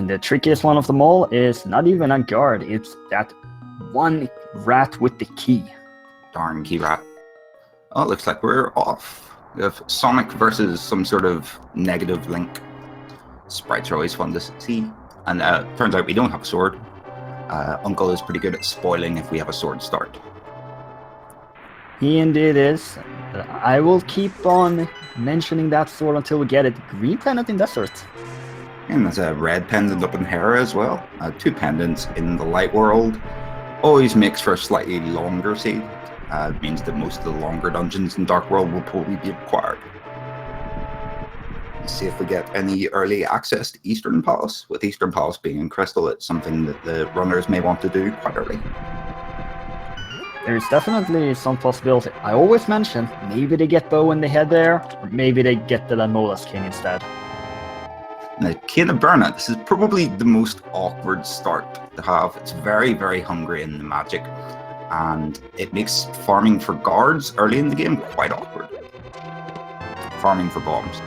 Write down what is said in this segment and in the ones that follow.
And the trickiest one of them all is not even a guard, it's that one rat with the key. Darn key rat. Oh, it looks like we're off. We have Sonic versus some sort of negative link. Sprites are always fun to see. And turns out we don't have a sword. Uncle is pretty good at spoiling if we have a sword start. He indeed is. I will keep on mentioning that sword until we get it. Green pendant in desert. And there's a red pendant up in Hera as well. 2 pendants in the light world. Always makes for a slightly longer seed. It means that most of the longer dungeons in Dark World will probably be required. Let's see if we get any early access to Eastern Palace. With Eastern Palace being in Crystal, it's something that the runners may want to do quite early. There's definitely some possibility. I always mention, maybe they get Bow when they head there, or maybe they get the Lanmola's King instead. Now, Cane of Burna, this is probably the most awkward start to have. It's very, very hungry in the magic, and it makes farming for guards early in the game quite awkward. Farming for bombs.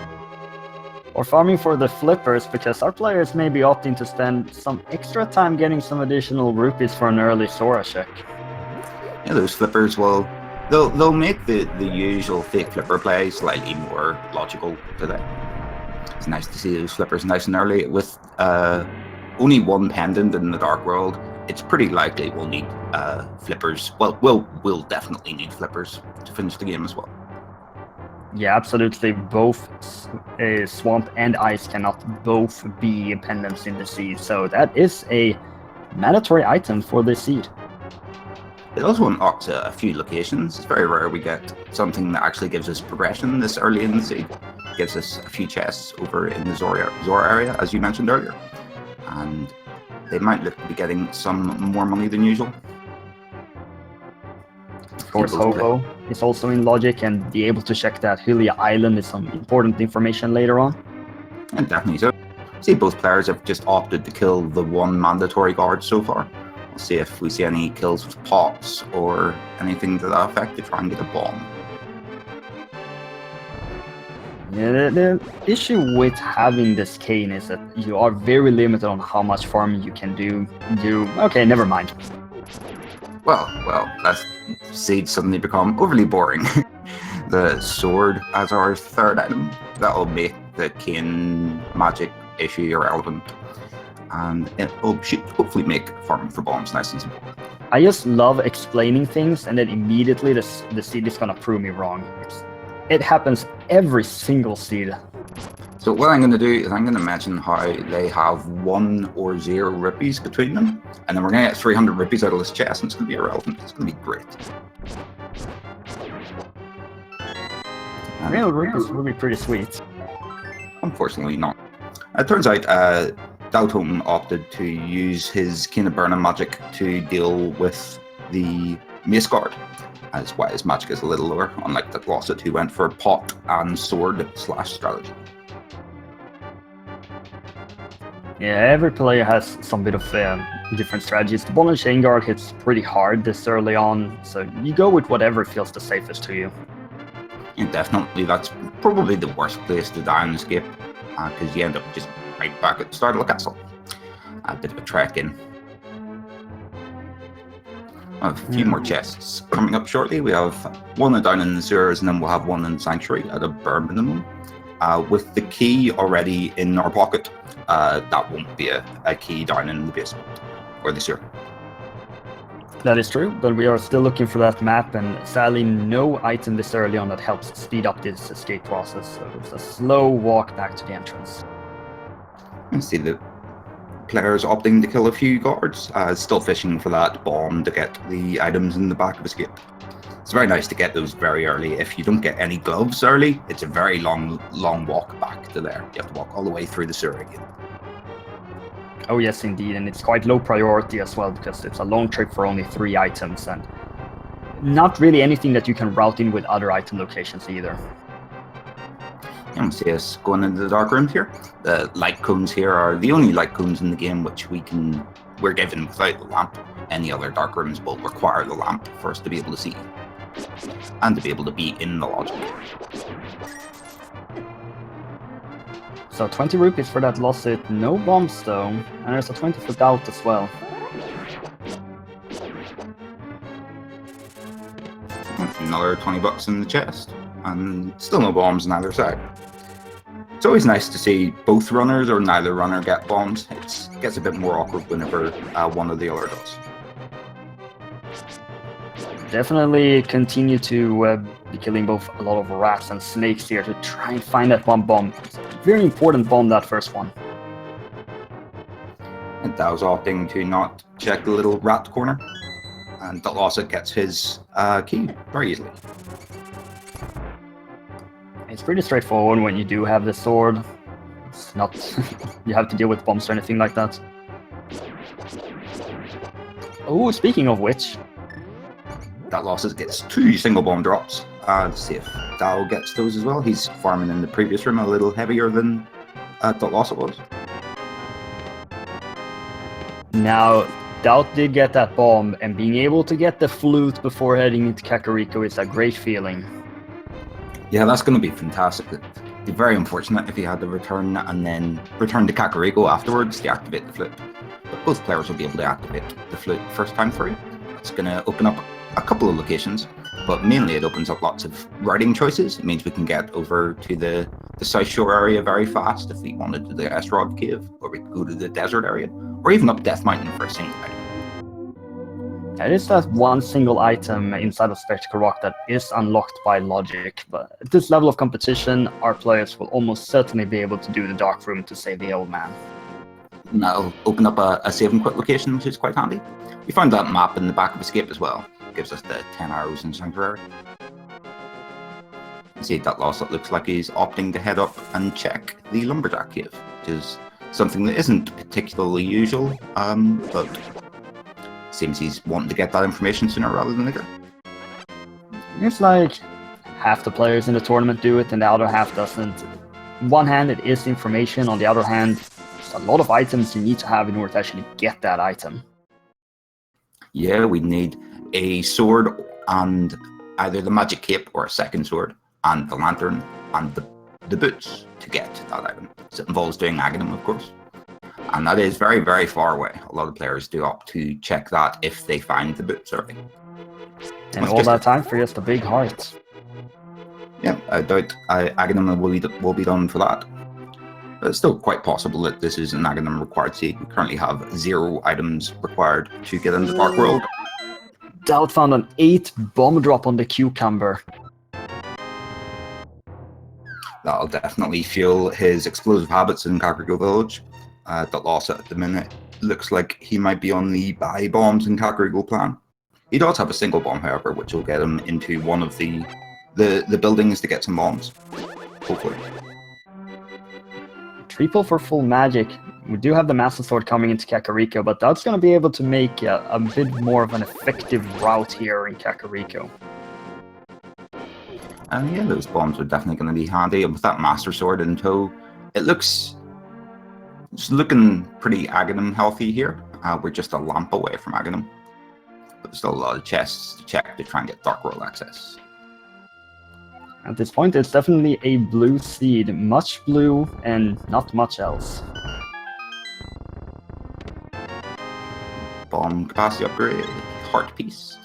Or farming for the flippers, because our players may be opting to spend some extra time getting some additional rupees for an early Sora check. Yeah, those flippers will they'll make the usual fake flipper play slightly more logical today. It's nice to see those flippers nice and early. With only 1 pendant in the Dark World, it's pretty likely we'll need flippers. Well, we'll definitely need flippers to finish the game as well. Yeah, absolutely. Both Swamp and Ice cannot both be pendants in the seed, so that is a mandatory item for the seed. It also unlocks a few locations. It's very rare we get something that actually gives us progression this early in the seed. It gives us a few chests over in the Zora area, as you mentioned earlier. And they might look to be getting some more money than usual. Of course, Hobo is also in logic, and be able to check that Hylia Island is some important information later on. And definitely so. See, both players have just opted to kill the 1 mandatory guard so far. We'll see if we see any kills with pots or anything to that effect to try and get a bomb. Yeah, the issue with having this cane is that you are very limited on how much farming you can do. Okay, never mind. Well, that seed suddenly become overly boring. The sword as our 3rd item, that'll make the cane magic issue irrelevant. And it should hopefully make farming for bombs nice and simple. I just love explaining things, and then immediately the seed is gonna prove me wrong. It happens every single seed. So what I'm going to do is I'm going to mention how they have 1 or 0 rupees between them, and then we're going to get 300 rupees out of this chest, and it's going to be irrelevant. It's going to be great. Real rupees would be pretty sweet. Unfortunately not. It turns out Daotmb opted to use his Cane of Burna magic to deal with the Mace Guard. That's why his magic is a little lower, unlike Datlossit, who went for pot and sword / strategy. Yeah, every player has some bit of different strategies. The Ball and Chain Guard hits pretty hard this early on, so you go with whatever feels the safest to you. And definitely, that's probably the worst place to die and escape, because you end up just right back at the start of the castle. A bit of a trek in. A few more chests coming up shortly. We have 1 down in the sewers, and then we'll have 1 in Sanctuary at a bare minimum. With the key already in our pocket, that won't be a key down in the basement or the sewer. That is true, but we are still looking for that map, and sadly no item this early on that helps speed up this escape process, so it's a slow walk back to the entrance. I see the players opting to kill a few guards, still fishing for that bomb to get the items in the back of escape. It's very nice to get those very early. If you don't get any gloves early, it's a very long walk back to there. You have to walk all the way through the sewer again. Oh yes, indeed, and it's quite low priority as well, because it's a long trip for only 3 items, and not really anything that you can route in with other item locations either. You can see us going into the dark rooms here. The light cones here are the only light cones in the game which we're given without the lamp. Any other dark rooms will require the lamp for us to be able to see and to be able to be in the logic. So 20 rupees for that Datlossit, no bombs though, and there's a 20 for Doubt as well. Another 20 bucks in the chest, and still no bombs on either side. It's always nice to see both runners or neither runner get bombs. It gets a bit more awkward whenever one or the other does. Definitely continue to be killing both a lot of rats and snakes here to try and find that one bomb. It's a very important bomb, that first one. And Dao's opting to not check the little rat corner, and Datlossit gets his key very easily. It's pretty straightforward when you do have the sword. It's not you have to deal with bombs or anything like that. Oh, speaking of which, Datlossit gets 2 single bomb drops. Let's see if Dao gets those as well. He's farming in the previous room a little heavier than Datlossit was. now Doubt did get that bomb, and being able to get the flute before heading into Kakariko is a great feeling. Yeah, that's going to be fantastic. It'd be very unfortunate if he had to return and then return to Kakariko afterwards to activate the flute. But both players will be able to activate the flute first time through. It's going to open up a couple of locations, but mainly it opens up lots of routing choices. It means we can get over to the South Shore area very fast if we wanted to the S-Rod Cave, or we could go to the desert area, or even up Death Mountain for a single item. It is that one single item inside of Spectacle Rock that is unlocked by logic, but at this level of competition, our players will almost certainly be able to do the Dark Room to save the old man. And that'll open up a save and quit location, which is quite handy. We found that map in the back of Escape as well. It gives us the 10 arrows in Sanctuary. You see Datlossit looks like he's opting to head up and check the Lumberjack Cave, which is something that isn't particularly usual, but seems he's wanting to get that information sooner rather than later. It's like half the players in the tournament do it and the other half doesn't. On one hand, it is information. On the other hand, there's a lot of items you need to have in order to actually get that item. Yeah, we need a sword and either the magic cape or a second sword, and the lantern and the boots to get that item. So it involves doing Aghanim, of course. And that is very, very far away. A lot of players do opt to check that if they find the boots early. And all that time for just a big heart. Yeah, I doubt Aghanim will be done for that. But it's still quite possible that this is an Aghanim required seed. We currently have 0 items required to get into the Dark World. Doubt found an 8 bomb drop on the cucumber. That'll definitely fuel his explosive habits in Kakariko Village. Datlossit at the minute looks like he might be on the buy bombs in Kakariko plan. He does have a single bomb, however, which will get him into one of the buildings to get some bombs. Hopefully. Triple for full magic. We do have the Master Sword coming into Kakariko, but that's going to be able to make a bit more of an effective route here in Kakariko. And yeah, those bombs are definitely going to be handy. And with that Master Sword in tow, it's looking pretty Aghanim healthy here. We're just a lamp away from Aghanim. But there's still a lot of chests to check to try and get Dark World access. At this point, it's definitely a blue seed. Much blue and not much else. Bomb capacity upgrade, heart piece.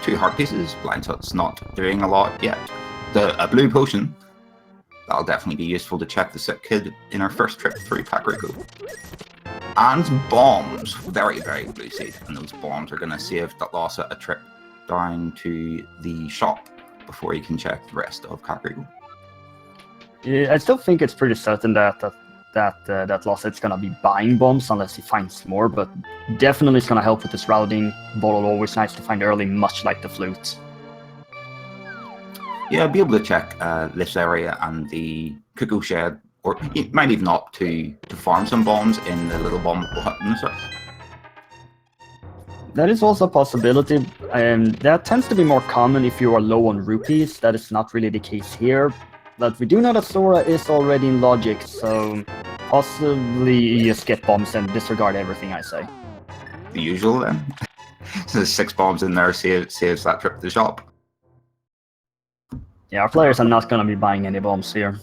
2 heart pieces. Blind Hut's not doing a lot yet. A blue potion. That'll definitely be useful to check the sick kid in our first trip through Kakariko. And bombs. Very, very blue seed. And those bombs are going to save Datlossit a trip down to the shop before he can check the rest of Kakariko. Yeah, I still think it's pretty certain that Datlosit's gonna be buying bombs unless he finds more, but definitely it's gonna help with this routing. Bottle always nice to find early, much like the flute. Yeah, be able to check this area and the cuckoo shed, or you might even opt to farm some bombs in the little bomb hut in the south. That is also a possibility, and that tends to be more common if you are low on rupees. That is not really the case here, but we do know that Sora is already in logic, so possibly just get bombs and disregard everything I say. The usual then. So there's 6 bombs in there, saves that trip to the shop. Yeah, our players are not going to be buying any bombs here.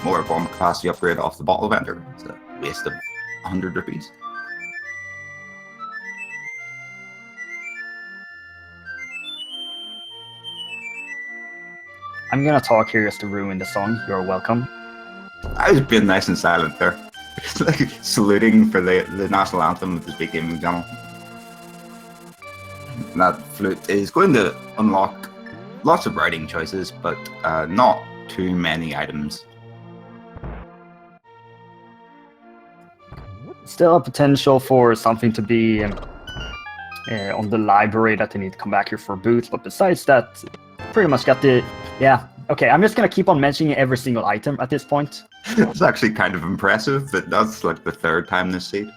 more bomb capacity upgrade off the bottle vendor. It's a waste of 100 rupees. I'm gonna talk here just to ruin the song. You're welcome. I was being nice and silent there. It's like saluting for the national anthem of this big gaming channel. And that flute is going to unlock lots of writing choices, but not too many items. Still a potential for something to be on the library that they need to come back here for boots, but besides that, pretty much got the... Yeah, okay, I'm just gonna keep on mentioning every single item at this point. It's actually kind of impressive that that's like the third time this seed.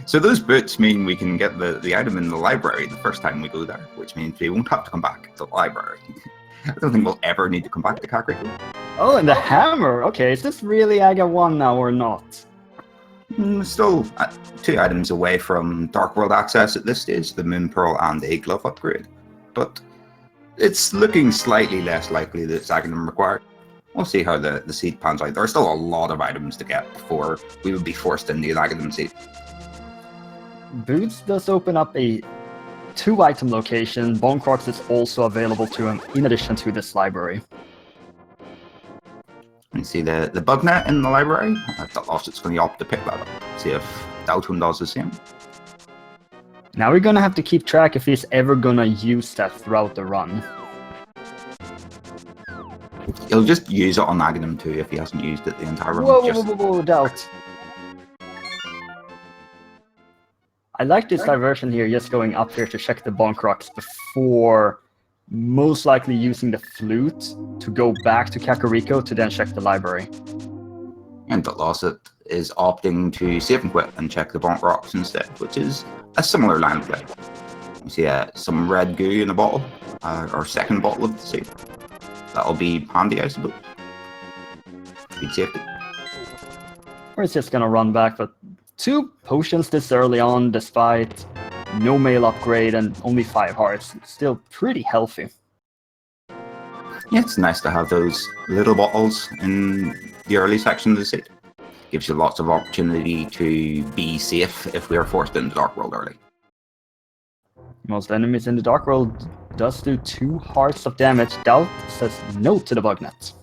So those boots mean we can get the item in the library the first time we go there, which means we won't have to come back to the library. I don't think we'll ever need to come back to Kakariko. Oh, and the hammer! Okay, is this really Aga 1 now or not? Still 2 items away from Dark World access at this stage, the Moon Pearl and the Glove upgrade. But it's looking slightly less likely that it's Aghanim required. We'll see how the seed pans out. There are still a lot of items to get before we would be forced into an Aghanim seed. Boots does open up a 2-item location. Bone Crocs is also available to him in addition to this library. You see the bug net in the library? Datlossit's going to opt to pick that up. See if Dalton does the same. Now we're gonna have to keep track if he's ever gonna use that throughout the run. He'll just use it on Aghanim too if he hasn't used it the entire run. Whoa, Doubt. I like this diversion here, just going up here to check the Bonk Rocks before most likely using the flute to go back to Kakariko to then check the library. And Datlossit is opting to save and quit and check the Bonk Rocks instead, which is a similar line of play. You see some red goo in a bottle, or second bottle of the seed. That'll be handy, I suppose. Good safety. Or it's just gonna run back, but 2 potions this early on, despite no mail upgrade and only 5 hearts. Still pretty healthy. Yeah, it's nice to have those little bottles in the early section of the seed. Gives you lots of opportunity to be safe if we are forced into Dark World early. Most enemies in the Dark World does do 2 hearts of damage. Doubt says no to the bug net.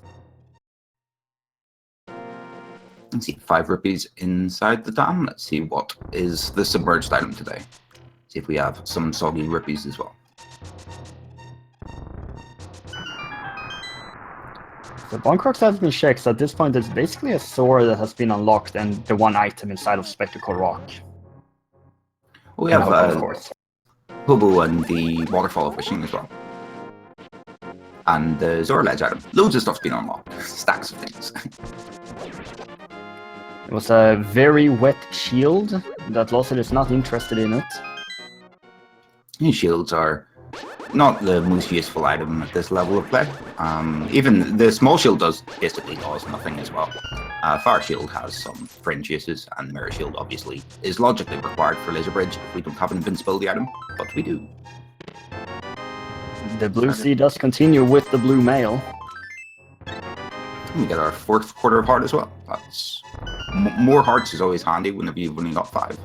Let's see, 5 rupees inside the dam. Let's see what is the submerged item today. See if we have some soggy rupees as well. The Bonkrox has been checked, so at this point it's basically a sword that has been unlocked and the 1 item inside of Spectacle Rock. We have of course. Hobo and the Waterfall of Wishing as well. And the Zora Ledge item. Loads of stuff's been unlocked. Stacks of things. It was a very wet shield. Datlossit is not interested in it. These shields are not the most useful item at this level of play. Even the small shield basically does nothing as well. Fire shield has some fringe uses, and mirror shield obviously is logically required for laser bridge if we don't have an invincibility item, but we do. The blue sea does continue with the blue mail. We get our 4th quarter of heart as well. That's more hearts is always handy whenever you've only got 5.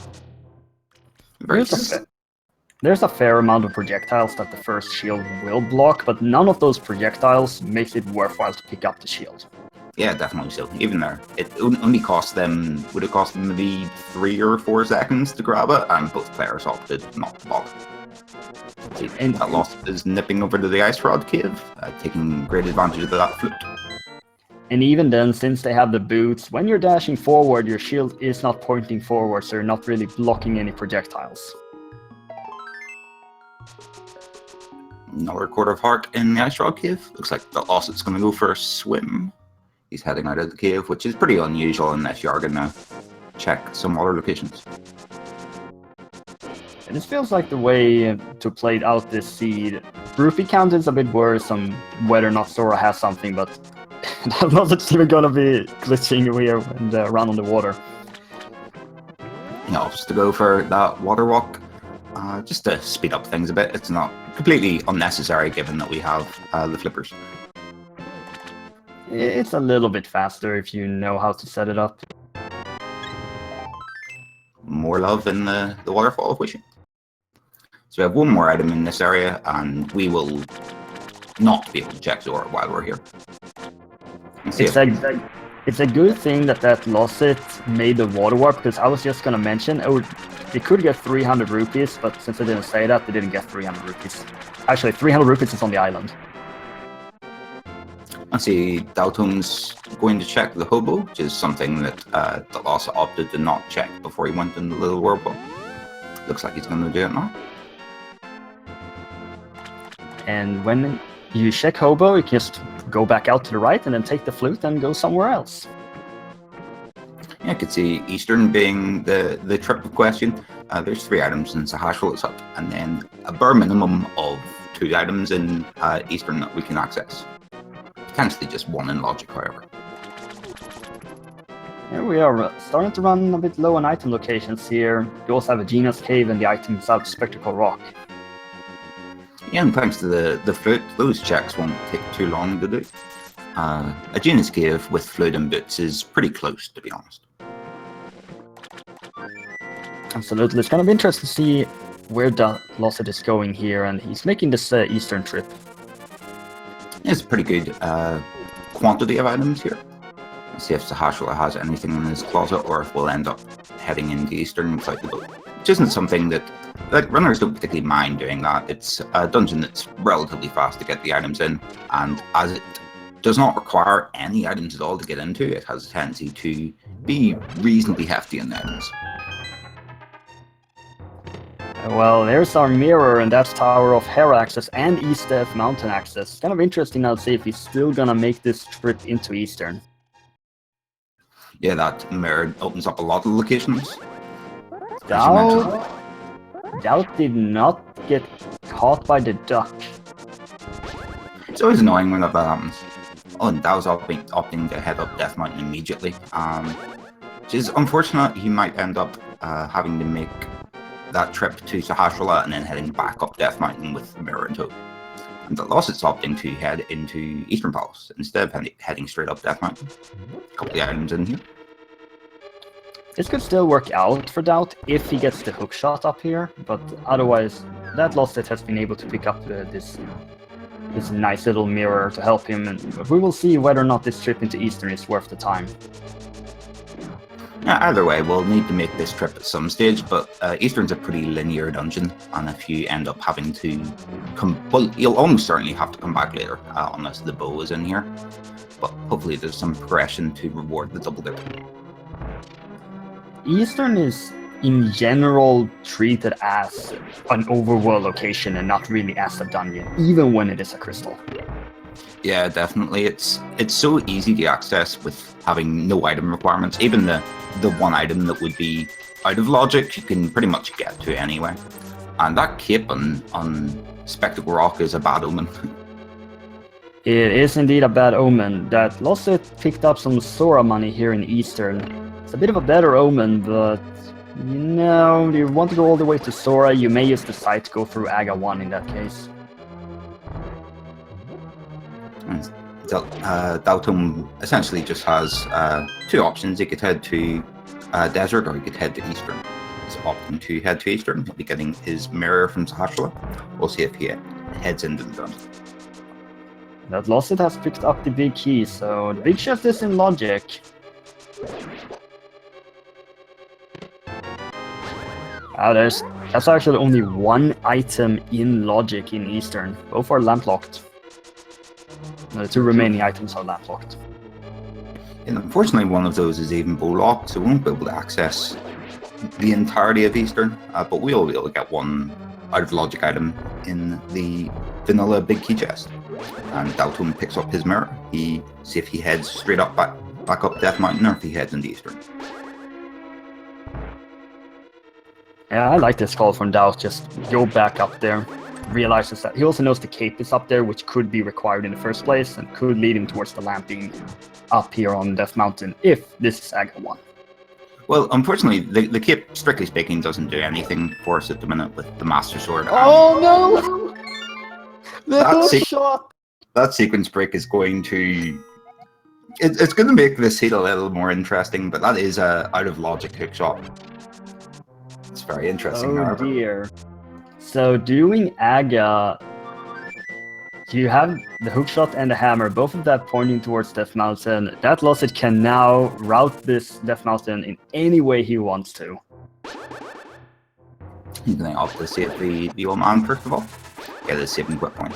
There's a fair amount of projectiles that the first shield will block, but none of those projectiles makes it worthwhile to pick up the shield. Yeah, definitely so. Even there, it only cost them, would it cost them maybe 3 or 4 seconds to grab it, and both players opted not to bother. And Datlossit is nipping over to the Ice Rod Cave, taking great advantage of that flute. And even then, since they have the boots, when you're dashing forward, your shield is not pointing forward, so you're not really blocking any projectiles. Another quarter of heart in the Ice Rod Cave. Looks like Datlossit's going to go for a swim. He's heading out of the cave, which is pretty unusual unless you are going to check some other locations. And this feels like the way to play out this seed. Rupee count is a bit worrisome whether or not Sora has something, but Datlosit's even going to be glitching here and run on the water. He opts to go for that water walk. Just to speed up things a bit. It's not completely unnecessary given that we have the flippers. It's a little bit faster if you know how to set it up. More love in the waterfall of wishing. So we have one more item in this area, and we will not be able to check Zora while we're here. It's a good thing that Datlossit made the water warp, because I was just gonna mention, they could get 300 rupees, but since I didn't say that, they didn't get 300 rupees. Actually, 300 rupees is on the island. I see Dalton's going to check the hobo, which is something that Datlossit opted to not check before he went in the little whirlpool. Looks like he's going to do it now. And when you check hobo, you can just go back out to the right and then take the flute and go somewhere else. Yeah, I could see Eastern being the trip of question. There's 3 items in Sahasrah's hut, and then a bare minimum of 2 items in Eastern that we can access. Potentially just 1 in Logic, however. Here we are, starting to run a bit low on item locations here. You also have a Genius Cave and the item without Spectacle Rock. Yeah, and thanks to the flute, those checks won't take too long to do. A Genius Cave with flute and boots is pretty close, to be honest. Absolutely, it's gonna be interesting to see where Datlossit is going here, and he's making this Eastern trip. It's a pretty good quantity of items here. Let's see if Sahasrah has anything in his closet, or if we'll end up heading into Eastern without the boat. Which isn't something that runners don't particularly mind doing that. It's a dungeon that's relatively fast to get the items in, and as it does not require any items at all to get into, it has a tendency to be reasonably hefty in the items. Well, there's our mirror, and that's Tower of Hera access and East Death Mountain access. It's kind of interesting now to see if he's still gonna make this trip into Eastern. Yeah, that mirror opens up a lot of locations. Doubt did not get caught by the duck. It's always annoying when that happens. Oh, and Dao's opting to head up Death Mountain immediately. Which is unfortunate. He might end up having to make that trip to Sahasrah and then heading back up Death Mountain with the mirror in tow. And Datlossit opting to head into Eastern Palace instead of heading straight up Death Mountain. A couple of items in here. This could still work out for Doubt if he gets the hook shot up here, but otherwise, Datlossit has been able to pick up this nice little mirror to help him, and we will see whether or not this trip into Eastern is worth the time. Yeah, either way, we'll need to make this trip at some stage, but Eastern's a pretty linear dungeon, and if you end up having to come, well, you'll almost certainly have to come back later, unless the bow is in here, but hopefully there's some progression to reward the double dip. Eastern is, in general, treated as an overworld location and not really as a dungeon, even when it is a crystal. Yeah, definitely. It's so easy to access with having no item requirements. Even the one item that would be out of logic, you can pretty much get to anyway. And that cape on Spectacle Rock is a bad omen. It is indeed a bad omen. Datlossit picked up some Sora money here in Eastern. It's a bit of a better omen, but you know, you want to go all the way to Sora, you may use the site to go through Aga 1 in that case. Dalton essentially just has 2 options. He could head to Desert, or he could head to Eastern. He's opting to head to Eastern. He'll be getting his mirror from Sahasrah. We'll see if he heads into the dungeon. Datlossit has picked up the big key, so the big shift is in logic. That's actually only 1 item in logic in Eastern. Both are lamp locked. The 2 remaining items are lamp locked. And unfortunately, one of those is even bow locked, so we won't be able to access the entirety of Eastern. But we'll be able to get 1 out of logic item in the vanilla big key chest. And Dalton picks up his mirror. See if he heads straight up back up Death Mountain, or if he heads into Eastern. Yeah, I like this call from Doubt. Just go back up there. Realizes that he also knows the cape is up there, which could be required in the first place and could lead him towards the lamp being up here on Death Mountain if this is Aga 1. Well, unfortunately, the cape, strictly speaking, doesn't do anything for us at the minute with the Master Sword. Oh no! The hook shot! That sequence break is going to It's going to make this seat a little more interesting, but that is a out of logic hook shot. It's very interesting. Oh However. dear. So doing Aga, you have the hookshot and the hammer, both of that pointing towards Death Mountain. Datlossit can now route this Death Mountain in any way he wants to. He's going to opt to save the old man first of all. Get a saving grip point.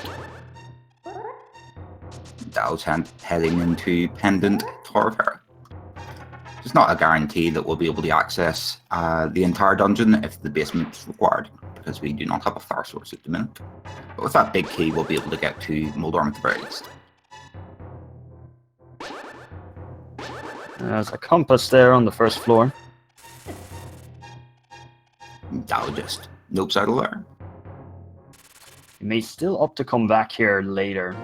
Dao's heading into Pendant Tower of Hera. It's not a guarantee that we'll be able to access the entire dungeon if the basement's required, because we do not have a fire source at the minute. But with that big key, we'll be able to get to Moldorm at the very least. There's a compass there on the first floor. Dao just nopes out of there. You may still opt to come back here later.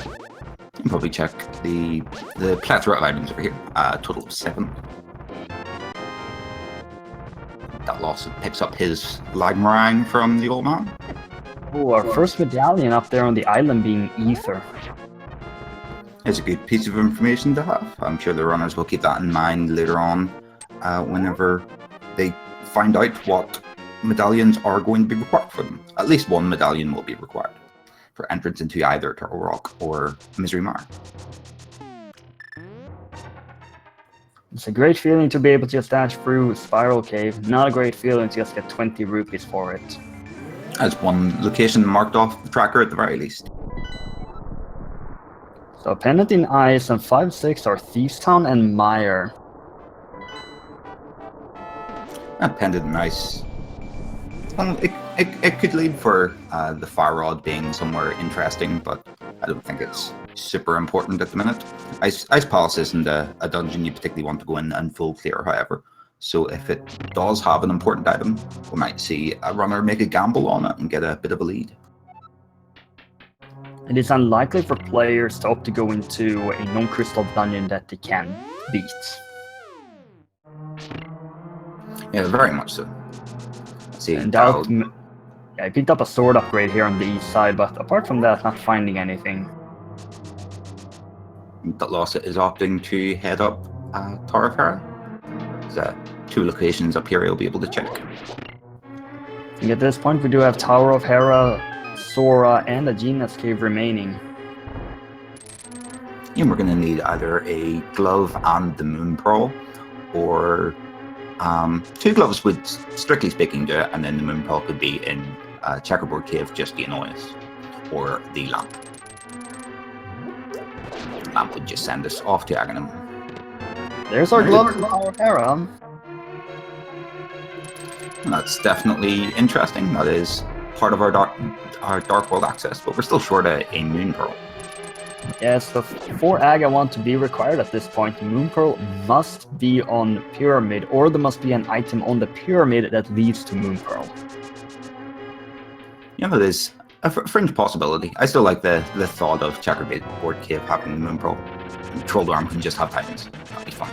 You can probably check the plethora of items over here. Total of 7. Datlossit picks up his Lagmarang from the old man. Oh, our first medallion up there on the island being Ether. It's a good piece of information to have. I'm sure the runners will keep that in mind later on whenever they find out what medallions are going to be required for them. At least one medallion will be required for entrance into either Turtle Rock or Misery Mire. It's a great feeling to be able to just dash through Spiral Cave. Not a great feeling to just get 20 rupees for it. As one location marked off the tracker at the very least. So Pendant in Ice and 5-6 are Thieves Town and Mire. Pendant nice. It could lead for the Fire Rod being somewhere interesting, but I don't think it's super important at the minute. Ice Palace isn't a dungeon you particularly want to go in and full clear, however. So if it does have an important item, we might see a runner make a gamble on it and get a bit of a lead. It is unlikely for players to opt to go into a non-crystal dungeon that they can beat. Yeah, very much so. See, And I picked up a sword upgrade here on the east side, but apart from that, not finding anything. Datlossit is opting to head up Tower of Hera. There's 2 locations up here he'll be able to check. I think at this point we do have Tower of Hera, Sora, and a Genius Cave remaining. And we're going to need either a glove and the Moon Pearl, or 2 gloves would, strictly speaking, do it, and then the Moon Pearl could be in Checkerboard Cave just to annoy us, or the lamp. Lamp would just send us off to Aghanim. There's our glove from Tower of Hera. That's definitely interesting. That is part of our Dark World access, but we're still short a Moon Pearl. Yes, so for Aga want to be required at this point, Moon Pearl must be on Pyramid, or there must be an item on the Pyramid that leads to Moon Pearl. Yeah, that is a fringe possibility. I still like the thought of Checkerboard Cave having the Moon Pearl. Troll Arm can just have Titans. That'd be fun.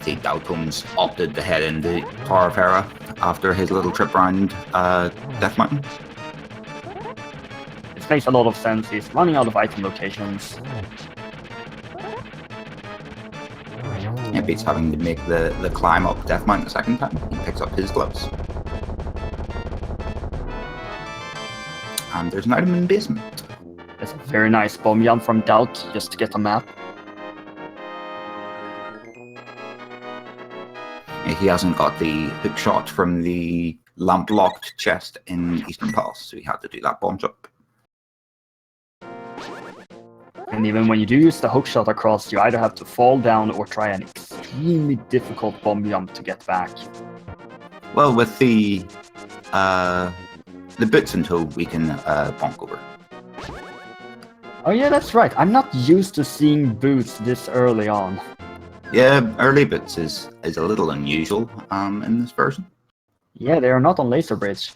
See, Daotum's opted to head into Tower of Hera after his little trip around Death Mountain. It makes a lot of sense. He's running out of item locations. It beats having to make the climb up Death Mountain a second time. He picks up his gloves. And there's an item in the basement. It's a very nice bomb jump from Doubt just to get a map. He hasn't got the hook shot from the lamp-locked chest in Eastern Palace, so he had to do that bomb jump. And even when you do use the hook shot across, you either have to fall down or try an extremely difficult bomb jump to get back. Well, with the boots in tow, we can bonk over. Oh yeah, that's right. I'm not used to seeing boots this early on. Yeah, early boots is a little unusual in this version. Yeah, they are not on Laser Bridge.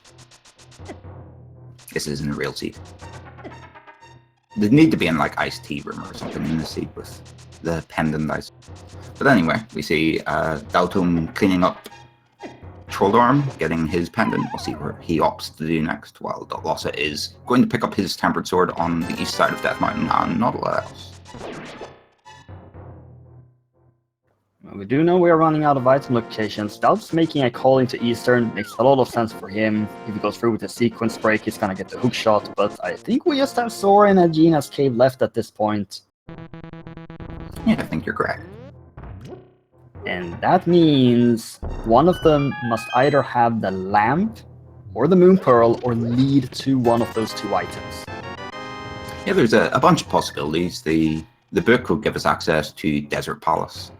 This isn't a real seed. They need to be in like Iced Tea Room or something in the seed with the pendant ice. But anyway, we see Daotum cleaning up Trolldorm, getting his pendant. We'll see where he opts to do next, while Datlossit is going to pick up his Tempered Sword on the east side of Death Mountain and not a lot else. We do know we're running out of item locations. Dalp's making a call into Eastern. Makes a lot of sense for him. If he goes through with the sequence break, he's gonna get the hook shot. But I think we just have Sora and Aegina's cave left at this point. Yeah, I think you're correct. And that means one of them must either have the lamp or the moon pearl or lead to one of those two items. Yeah, there's a bunch of possibilities. The book will give us access to Desert Palace.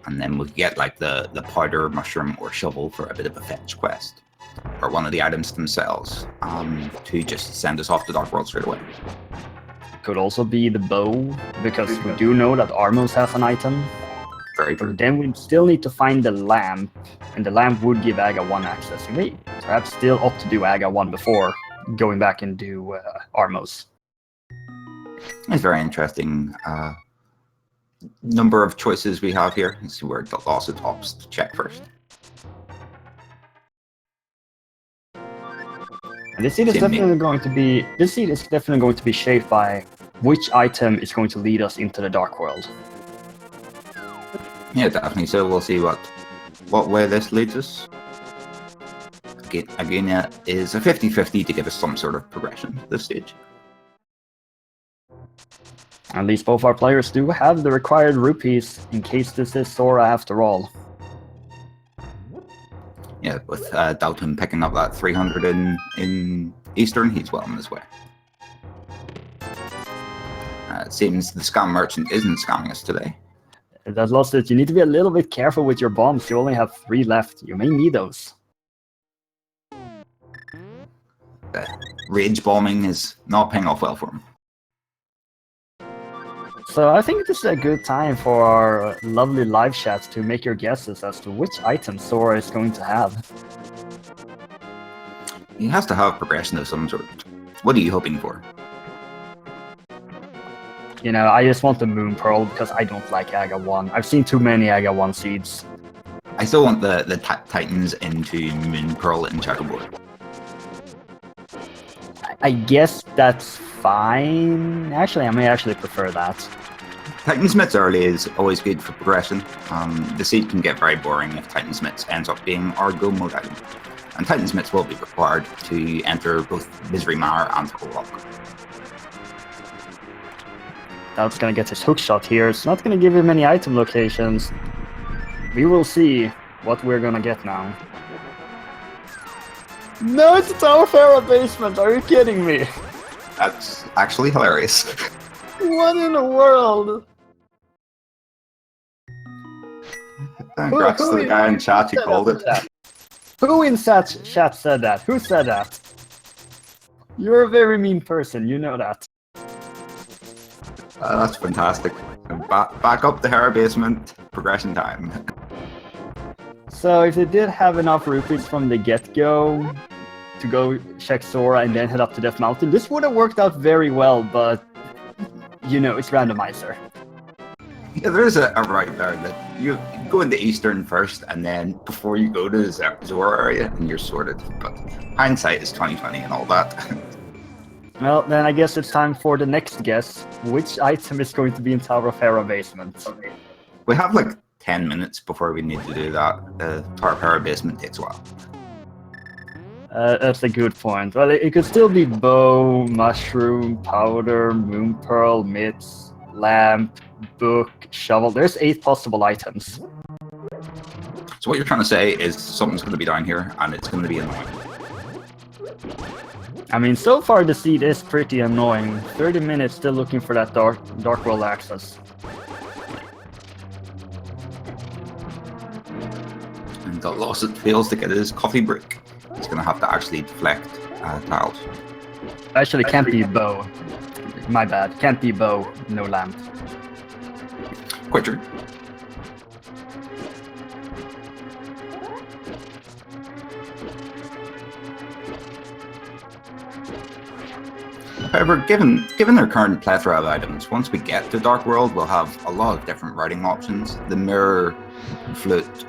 And then we'll get like the powder, mushroom, or shovel for a bit of a fetch quest. Or one of the items themselves to just send us off to Dark World straight away. Could also be the bow, because we do know that Armos has an item. Very true. But then we still need to find the lamp, and the lamp would give Aga 1 access. You may perhaps still opt to do Aga 1 before going back and do Armos. It's very interesting. Number of choices we have here. Let's see where Datlossit opts to check first. And this seed is definitely going to be shaped by which item is going to lead us into the Dark World. Yeah, definitely. So we'll see what way this leads us. Again, is a 50-50 to give us some sort of progression at this stage. At least both our players do have the required rupees in case this is Sora after all. Yeah, with Dalton picking up that 300 in Eastern, he's well on his way. It seems the scam merchant isn't scamming us today. Datlossit, you need to be a little bit careful with your bombs. You only have 3 left. You may need those. Rage bombing is not paying off well for him. So I think this is a good time for our lovely live chats to make your guesses as to which item Sora is going to have. He has to have progression of some sort. What are you hoping for? You know, I just want the Moon Pearl because I don't like Aga 1. I've seen too many Aga 1 seeds. I still want the Titans into Moon Pearl and Shadowboard. I guess that's fine. Actually, I may actually prefer that. Titan Smiths early is always good for progression. The seed can get very boring if Titan Smiths ends up being our go mode item. And Titan Smiths will be required to enter both Misery Mire and Rock. That's gonna get his hook shot here. It's not gonna give him any item locations. We will see what we're gonna get now. No, it's a Tower Pharaoh basement. Are you kidding me? That's actually hilarious. What in the world? Congrats to the guy in chat who called it. Who in chat said that? Who said that? You're a very mean person, you know that. That's fantastic. Back up the Hera basement. Progression time. So if they did have enough rupees from the get-go to go check Sora and then head up to Death Mountain, this would have worked out very well, but you know, it's Randomizer. Yeah, there is a right there that you go into Eastern first, and then before you go to the Zora area, and you're sorted. But hindsight is 20/20 and all that. Well, then I guess it's time for the next guess. Which item is going to be in Tower of Hera basement? We have like 10 minutes before we need to do that. Tower of Hera basement takes a while. That's a good point. Well, it could still be bow, mushroom, powder, moon pearl, mitts, lamp, book, shovel. There's 8 possible items. So what you're trying to say is something's going to be down here, and it's going to be annoying. I mean, so far the seed is pretty annoying. 30 minutes still looking for that dark world access. And Datlossit fails to get his coffee break. He's going to have to actually deflect tiles. Actually, can't be bow. My bad. Can't be bow, no lamp. Quite true. However, given their current plethora of items, once we get to Dark World, we'll have a lot of different writing options. The mirror, flute,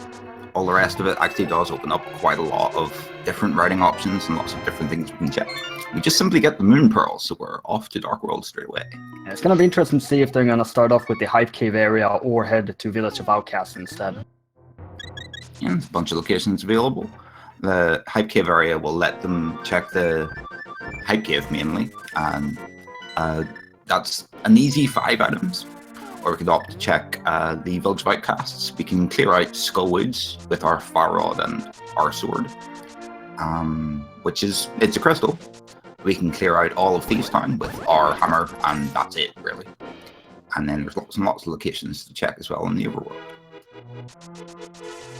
all the rest of it actually does open up quite a lot of different routing options and lots of different things we can check. We just simply get the Moon Pearls, so we're off to Dark World straight away. Yeah, it's going to be interesting to see if they're going to start off with the Hype Cave area or head to Village of Outcasts instead. Yeah, there's a bunch of locations available. The Hype Cave area will let them check the Hype Cave mainly, and that's an easy 5 items. Or we could opt to check the Village of Outcasts. We can clear out Skullwoods with our Fire Rod and our sword, which is, it's a crystal. We can clear out all of Thieves Town with our hammer, and that's it, really. And then there's lots and lots of locations to check as well in the overworld.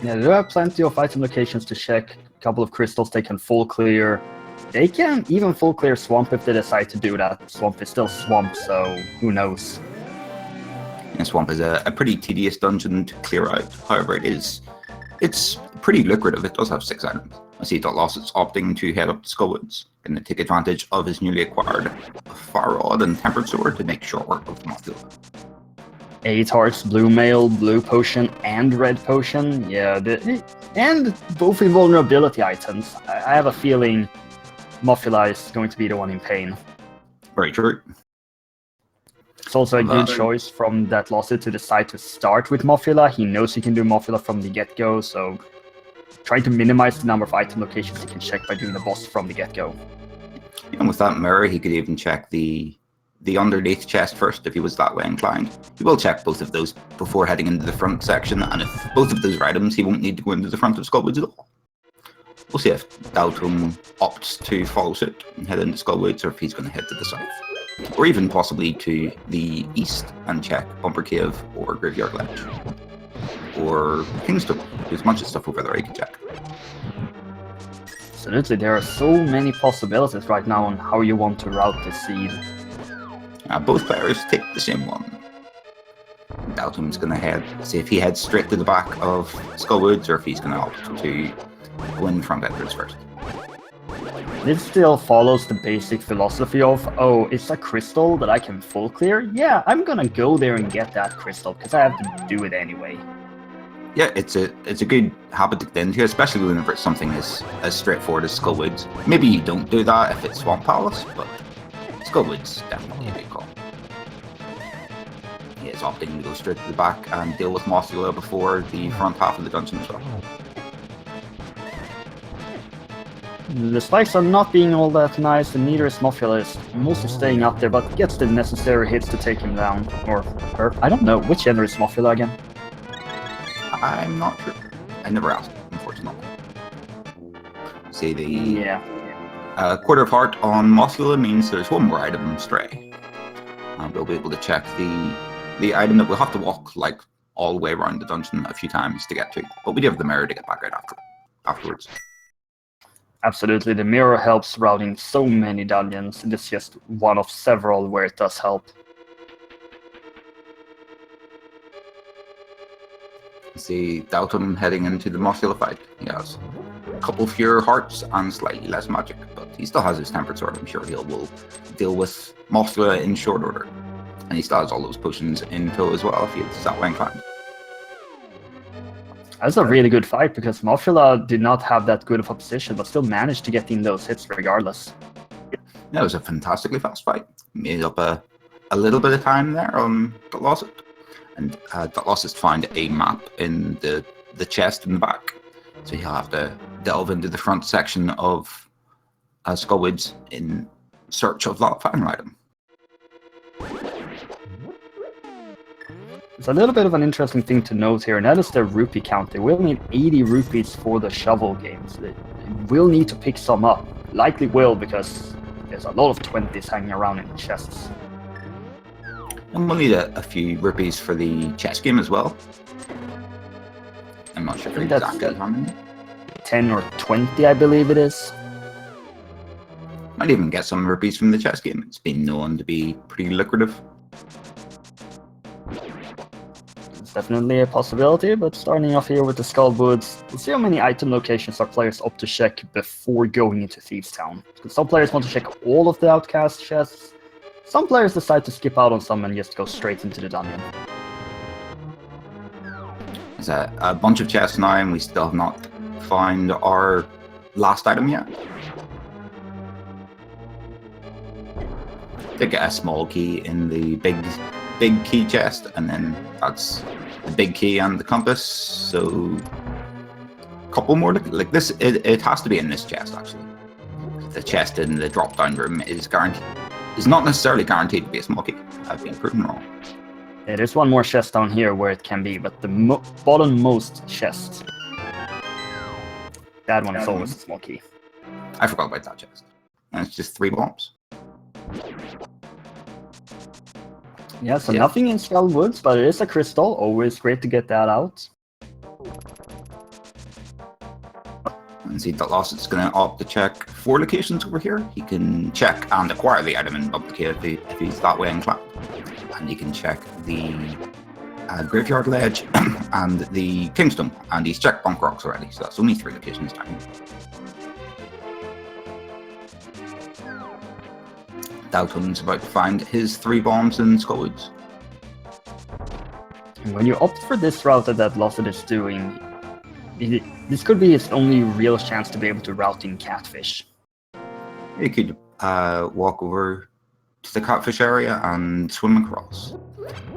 Yeah, there are plenty of item locations to check. A couple of crystals they can full clear. They can even full clear Swamp if they decide to do that. Swamp is still Swamp, so who knows. And Swamp is a pretty tedious dungeon to clear out. However, it's pretty lucrative. It does have 6 items. I see Datlossit opting to head up to Skullwoods and to take advantage of his newly acquired Fire Rod and Tempered Sword to make short work of Mothula. 8 hearts, blue mail, blue potion, and red potion. Yeah, and both invulnerability items. I have a feeling Mothula is going to be the one in pain. Very true. It's also a good choice from Datlossit to decide to start with Mothula. He knows he can do Mothula from the get-go, so trying to minimize the number of item locations he can check by doing the boss from the get-go. And with that mirror, he could even check the underneath chest first if he was that way inclined. He will check both of those before heading into the front section, and if both of those are items, he won't need to go into the front of Skullwoods at all. We'll see if Daotm opts to follow suit and head into Skullwoods, or if he's going to head to the south. Or even possibly to the east and check Bumper Cave or Graveyard Ledge. Or Kingstone. There's a bunch of stuff over there you can check. Absolutely, there are so many possibilities right now on how you want to route the seed. Both players take the same one. Daotm's going to head, see if he heads straight to the back of Skullwoods or if he's going to opt to go in front entrance first. This still follows the basic philosophy of, oh, it's a crystal that I can full clear? Yeah, I'm gonna go there and get that crystal, because I have to do it anyway. Yeah, it's a good habit to get into, especially whenever it's something as straightforward as Skullwoods. Maybe you don't do that if it's Swamp Palace, but Skullwoods definitely a big call. He is opting to go straight to the back and deal with Mothula before the front half of the dungeon as well. The spikes are not being all that nice, and neither is Mothula. Is mostly staying up there, but gets the necessary hits to take him down. Or her. I don't know. Which gender is Mothula again? I'm not sure. I never asked, unfortunately. See, the quarter of heart on Mothula means there's one more item stray. We'll be able to check the item that we'll have to walk like all the way around the dungeon a few times to get to. But we do have the mirror to get back right afterwards. Absolutely, the mirror helps routing so many dungeons, and it's just one of several where it does help. See Daotm heading into the Mothula fight. He has a couple fewer hearts and slightly less magic, but he still has his Tempered Sword. I'm sure will deal with Mothula in short order. And he still has all those potions in tow as well if he's that way inclined. That's a really good fight, because Mothula did not have that good of a position, but still managed to get in those hits regardless. That was a fantastically fast fight. Made up a little bit of time there on Datlossit. And Datlossit found a map in the chest in the back. So he'll have to delve into the front section of Skullwoods in search of that final item. It's a little bit of an interesting thing to note here, and that is their rupee count. They will need 80 rupees for the shovel games. They will need to pick some up. Likely will, because there's a lot of 20s hanging around in the chests. And we'll need a few rupees for the chess game as well. I'm not sure exactly how many. 10 or 20, I believe it is. Might even get some rupees from the chess game. It's been known to be pretty lucrative. It's definitely a possibility, but starting off here with the Skullwoods, we'll see how many item locations our players opt to check before going into Thieves Town. Because some players want to check all of the Outcast chests, some players decide to skip out on some and just go straight into the dungeon. There's a bunch of chests now, and we still have not found our last item yet. Did get a small key in the big key chest, and then that's the big key and the compass. So a couple more like this. It has to be in this chest actually. The chest in the drop down room is not necessarily guaranteed to be a small key. I've been proven wrong. Yeah, there's one more chest down here where it can be, but the bottommost chest, that one is always a small key. I forgot about that chest. And it's just 3 bombs. Yeah, so nothing in Skull Woods, but it is a crystal. Always great to get that out. And see, Datlossit going to opt to check 4 locations over here. He can check and acquire the item in Bump Cave if he's that way inclined. And he can check the Graveyard Ledge and the Kingstone. And he's checked Bunk Rocks already, so that's only 3 locations down. Dalton's about to find his 3 bombs in Skullwoods. When you opt for this route that Datlossit is doing, this could be his only real chance to be able to route in Catfish. You could walk over to the Catfish area and swim across.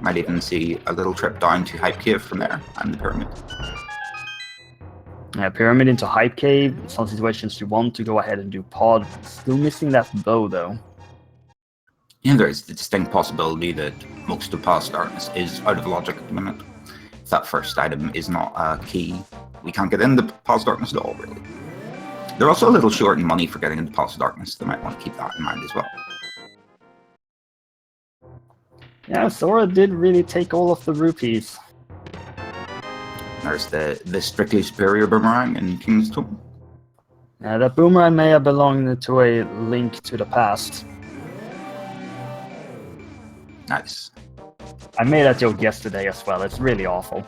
Might even see a little trip down to Hype Cave from there and the Pyramid. Yeah, Pyramid into Hype Cave. In some situations you want to go ahead and do Pod. Still missing that bow though. Yeah, there is the distinct possibility that most of Past Darkness is out of logic at the minute. If that first item is not a key, we can't get into Past Darkness at all, really. They're also a little short in money for getting into Past Darkness. They might want to keep that in mind as well. Yeah, Sora did really take all of the rupees. There's the strictly superior boomerang in King's Tomb. That boomerang may have belonged to a link to the past. Nice. I made that joke yesterday as well. It's really awful.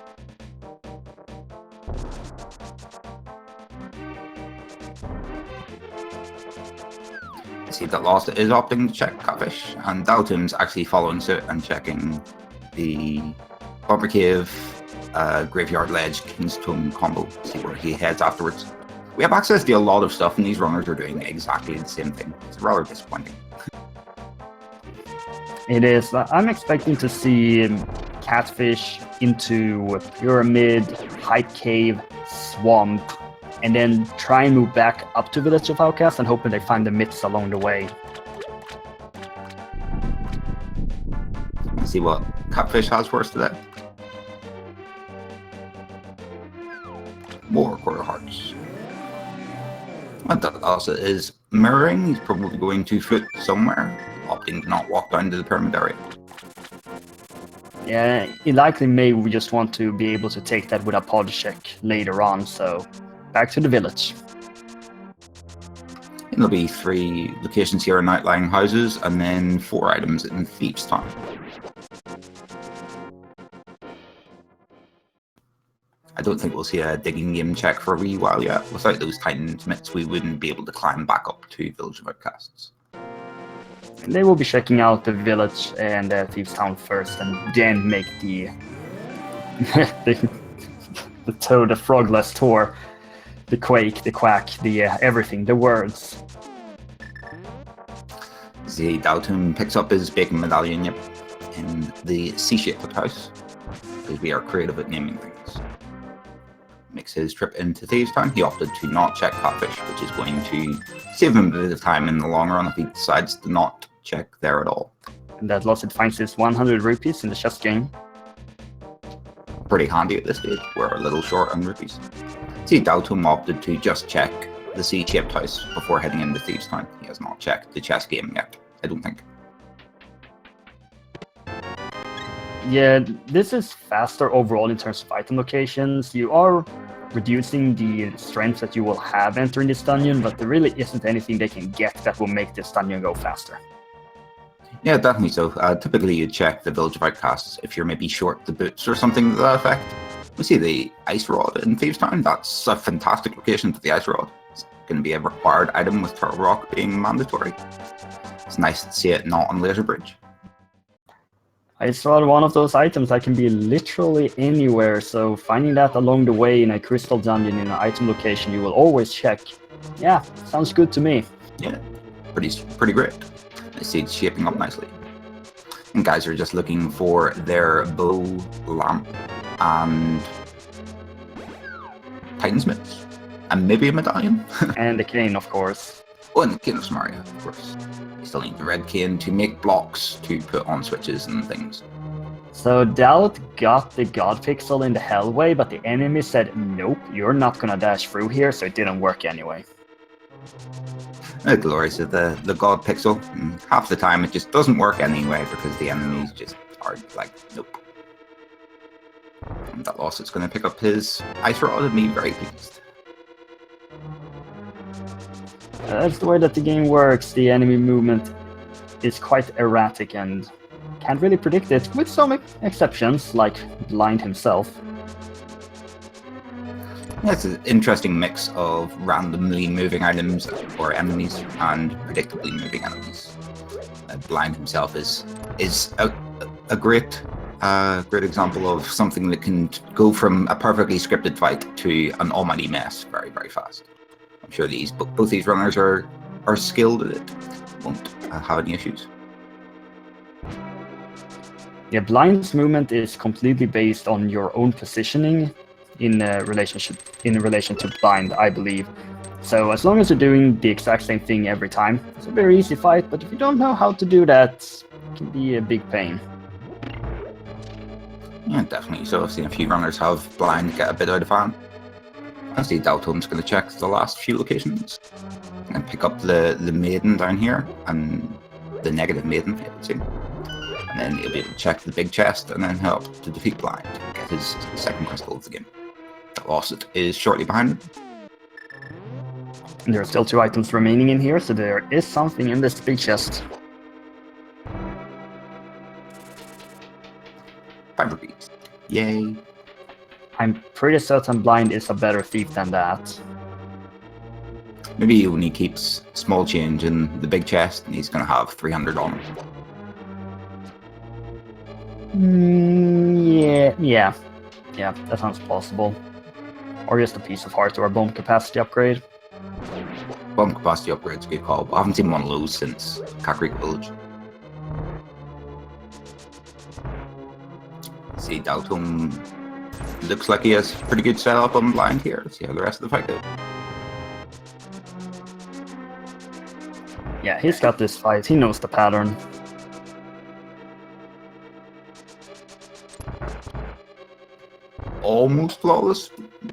See that Datlossit is opting to check Catfish, and Dalton's actually following suit and checking the Bumper Cave, Graveyard Ledge, King's Tomb combo. See where he heads afterwards. We have access to a lot of stuff, and these runners are doing exactly the same thing. It's rather disappointing. It is. I'm expecting to see Catfish into Pyramid, Hype Cave, Swamp, and then try and move back up to Village of Outcasts and hoping they find the myths along the way. Let's see what Catfish has for us today. More quarter hearts. What Datlossit is mirroring. He's probably going to foot somewhere, opting to not walk down to the Pyramid area. Yeah, he likely may just want to be able to take that with a pod check later on, so back to the village. And there'll be 3 locations here in outlying houses, and then 4 items in Thieves' Town. I don't think we'll see a digging game check for a wee while yet. Without those Titan's mitts, we wouldn't be able to climb back up to Village of Outcasts. They will be checking out the village and Thieves' Town first, and then make the the Toad, the Frogless tour, the Quake, the Quack, the everything, the words. The Dalton picks up his bacon medallion in the C-shaped house, because we are creative at naming things. Makes his trip into Thieves' Town. He opted to not check Catfish, which is going to save him a bit of time in the long run if he decides to not check there at all. And Datlossit finds his 100 rupees in the chess game. Pretty handy at this stage. We're a little short on rupees. See, Dalton opted to just check the C-shaped house before heading into Thieves' Town. He has not checked the chess game yet, I don't think. Yeah, this is faster overall in terms of item locations. You are reducing the strength that you will have entering this dungeon, but there really isn't anything they can get that will make this dungeon go faster. Yeah, definitely so. Typically you check the Village of Outcasts if you're maybe short the boots or something to that effect. We see the Ice Rod in Thieves' Town. That's a fantastic location for the Ice Rod. It's going to be a required item with Turtle Rock being mandatory. It's nice to see it not on Laser Bridge. I saw one of those items that can be literally anywhere, so finding that along the way in a crystal dungeon in an item location you will always check. Yeah, sounds good to me. Yeah, pretty great. I see it's shaping up nicely. And guys are just looking for their bow, lamp, and Titansmiths. And maybe a medallion. And the cane, of course. Oh, and the cane of Samaria, of course. You still need the red cane to make blocks to put on switches and things. So Doubt got the God Pixel in the Hellway, but the enemy said, nope, you're not gonna dash through here, so it didn't work anyway. The glories of the God Pixel. And half the time it just doesn't work anyway because the enemies just are like, nope. And Datlossit's going to pick up his Ice Rod and be very pleased. That's the way that the game works. The enemy movement is quite erratic and can't really predict it, with some exceptions, like Blind himself. It's an interesting mix of randomly moving items or enemies and predictably moving enemies. Blind himself is a great example of something that can go from a perfectly scripted fight to an almighty mess very, very fast. I'm sure both these runners are skilled at it. Won't have any issues. Yeah, Blind's movement is completely based on your own positioning in relation to Blind, I believe. So as long as you're doing the exact same thing every time, it's a very easy fight, but if you don't know how to do that, it can be a big pain. Yeah, definitely. So I've seen a few runners have Blind get a bit out of hand. I see Daotom's going to check the last few locations and pick up the maiden down here and the negative maiden, I would say. And then he'll be able to check the big chest and then help to defeat Blind and get his second crystal of the game. Datlossit is shortly behind him. And there are still 2 items remaining in here, so there is something in this big chest. 5 rupees. Yay. I'm pretty certain Blind is a better thief than that. Maybe he only keeps small change in the big chest and he's going to have 300 on him. Yeah, that sounds possible. Or just a piece of heart or a bomb capacity upgrade. Bomb capacity upgrade's a good call, but I haven't seen one of those since Kakariko Village. See, Daotom looks like he has pretty good setup on Blind here. Let's see how the rest of the fight goes. Yeah, he's got this fight. He knows the pattern. Almost flawless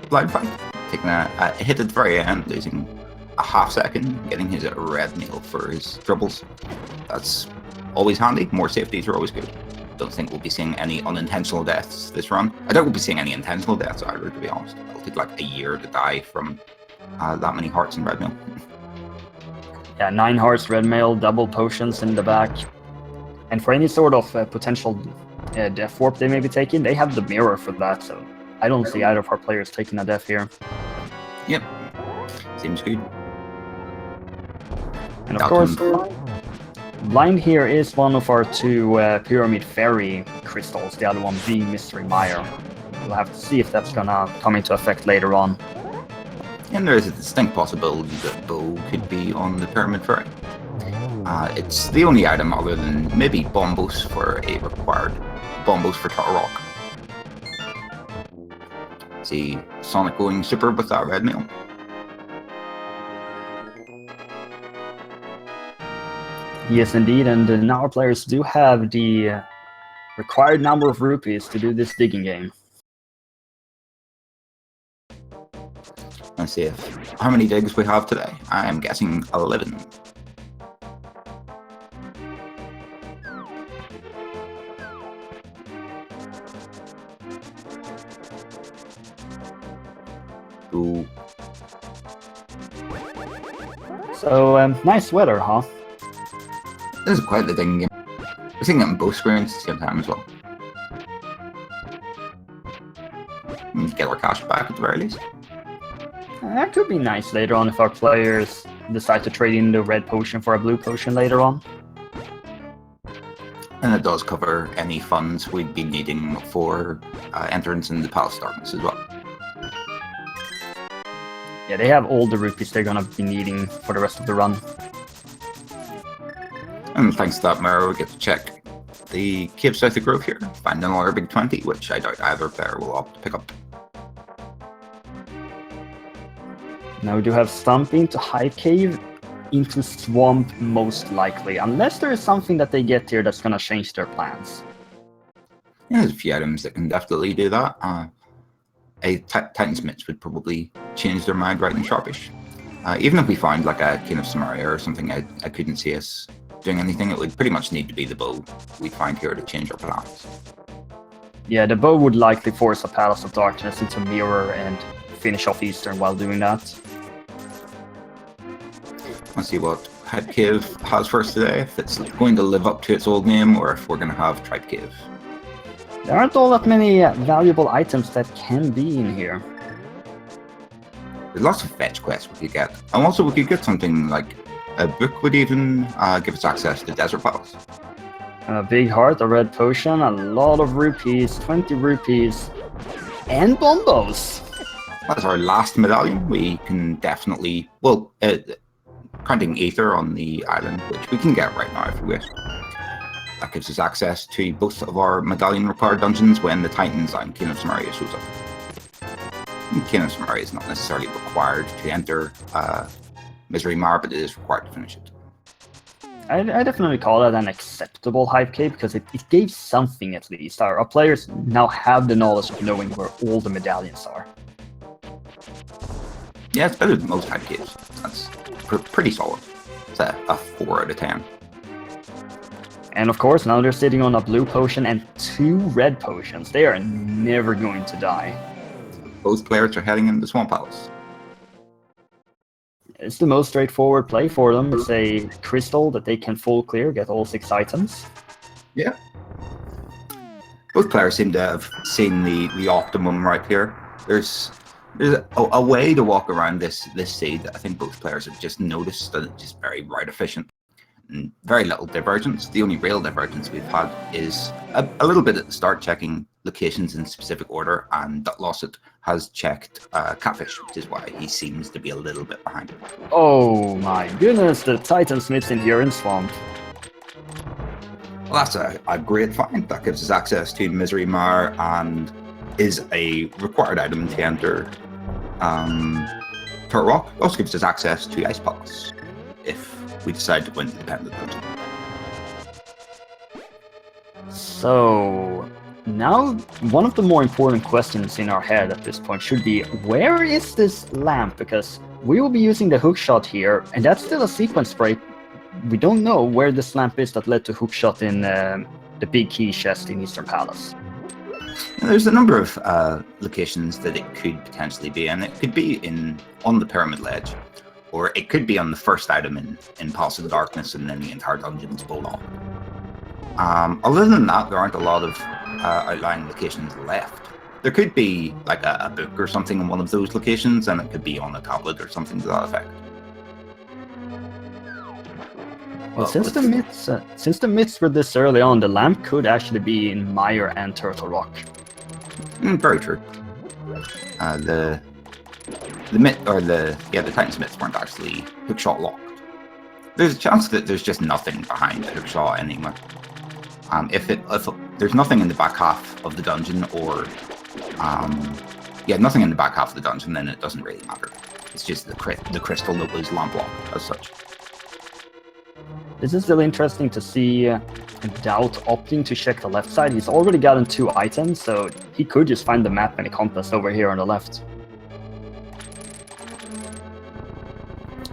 Blind fight. Taking a hit at the very end, losing a half second, getting his red nail for his troubles. That's always handy. More safeties are always good. Don't think we'll be seeing any unintentional deaths this run. I don't think we'll be seeing any intentional deaths either, to be honest. It'll take like a year to die from that many hearts and red mail. Yeah, 9 hearts, red mail, double potions in the back. And for any sort of potential death warp they may be taking, they have the mirror for that, so I don't see either of our players taking a death here. Yep. Seems good. And of course, Blind here is one of our 2 Pyramid Fairy crystals, the other one being Mystery Mire. We'll have to see if that's gonna come into effect later on. And there is a distinct possibility that Bow could be on the Pyramid Fairy. It's the only item other than maybe Bombos for a required Bombos for Turtle Rock. See Sonic going super with that red mail. Yes, indeed, and now our players do have the required number of rupees to do this digging game. Let's see how many digs we have today. I am guessing 11. Ooh. So, nice weather, huh? This is quite the digging game. We're seeing it on both screens at the same time as well. Get our cash back at the very least. That could be nice later on if our players decide to trade in the red potion for a blue potion later on. And it does cover any funds we'd be needing for entrance in the Palace of Darkness as well. Yeah, they have all the rupees they're gonna be needing for the rest of the run. And thanks to that mirror, we get to check the Cave South of Grove here, find another big 20, which I doubt either player will opt to pick up. Now we do have Stomping to Hive Cave, into Swamp most likely, unless there is something that they get here that's gonna change their plans. Yeah, there's a few items that can definitely do that. A Titansmiths would probably change their mind right and sharpish. Even if we find like a King of Samaria or something, I couldn't see us doing anything. It would pretty much need to be the bow we find here to change our plans. Yeah, the bow would likely force a Palace of Darkness into Mirror and finish off Eastern while doing that. Let's see what Head Cave has for us today, if it's going to live up to its old name or if we're going to have Tribe Cave. There aren't all that many valuable items that can be in here. There's lots of fetch quests we could get. And also we could get something like a book would even give us access to Desert Palace. A big heart, a red potion, a lot of rupees, 20 rupees, and bombos. That's our last medallion. We can definitely, well, counting Aether on the island, which we can get right now if we wish. That gives us access to both of our medallion required dungeons when the Titans and King of Samaria shows up. And King of Samaria is not necessarily required to enter Misery Mar, but it is required to finish it. I definitely call that an acceptable Hive Cave because it gave something at least. Our players now have the knowledge of knowing where all the medallions are. Yeah, it's better than most Hive Caves. That's pretty solid. It's a 4 out of 10. And of course, now they're sitting on a blue potion and 2 red potions. They are never going to die. Both players are heading into Swamp Palace. It's the most straightforward play for them. It's a crystal that they can full clear, get all 6 items. Yeah. Both players seem to have seen the optimum right here. There's a way to walk around this seed that I think both players have just noticed that it's just very right efficient. And very little divergence. The only real divergence we've had is a little bit at the start checking locations in specific order, and Datlossit has checked Catfish, which is why he seems to be a little bit behind. Oh my goodness, the Titansmiths in here in Swamp. Well, that's a great find. That gives us access to Misery Mar and is a required item to enter Turtle Rock. It also gives us access to Ice Palace if we decide to go into Independent Dungeon. So now one of the more important questions in our head at this point should be, where is this lamp? Because we will be using the hookshot here, and that's still a sequence break. We don't know where this lamp is that led to hookshot in the big key chest in Eastern Palace. There's a number of locations that it could potentially be, and it could be on the Pyramid Ledge, or it could be on the first item in Palace of the Darkness, and then the entire dungeon's pulled off. Other than that, there aren't a lot of outlying locations left. There could be like a book or something in one of those locations, and it could be on a tablet or something to that effect. Well, since the myths were this early on, the lamp could actually be in Mire and Turtle Rock. Very true. The Titansmiths weren't actually hookshot locked. There's a chance that there's just nothing behind the hookshot anymore. If there's nothing in the back half of the dungeon, or nothing in the back half of the dungeon, then it doesn't really matter. It's just the crystal that was lamp locked as such. This is still interesting to see Doubt opting to check the left side. He's already gotten 2 items, so he could just find the map and the compass over here on the left.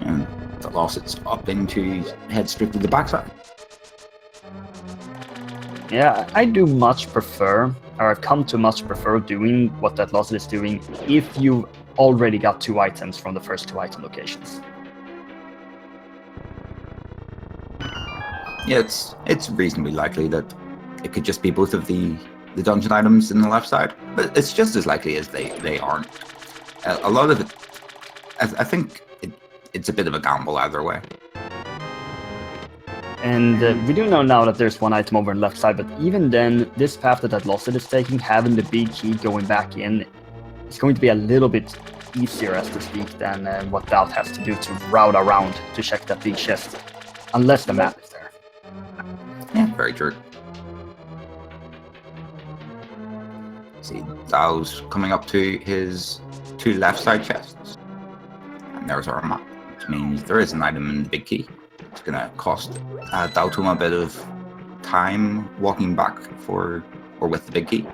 And Datlossit's opting to head straight to the backside. Yeah, I do much prefer, or I've come to much prefer doing what Datlossit is doing if you already got 2 items from the first 2 item locations. Yeah, it's reasonably likely that it could just be both of the dungeon items in the left side, but it's just as likely as they aren't. A lot of it, I think it's a bit of a gamble either way. And we do know now that there's one item over on the left side, but even then, this path that Datlossit is taking, having the big key going back in, is going to be a little bit easier, as to speak, than what Doubt has to do to route around to check that big chest. Unless the map is there. Yeah, very true. See, Dao's coming up to his 2 left side chests. And there's our map, which means there is an item in the big key. It's going to cost Daotm a bit of time walking back for or with the big key.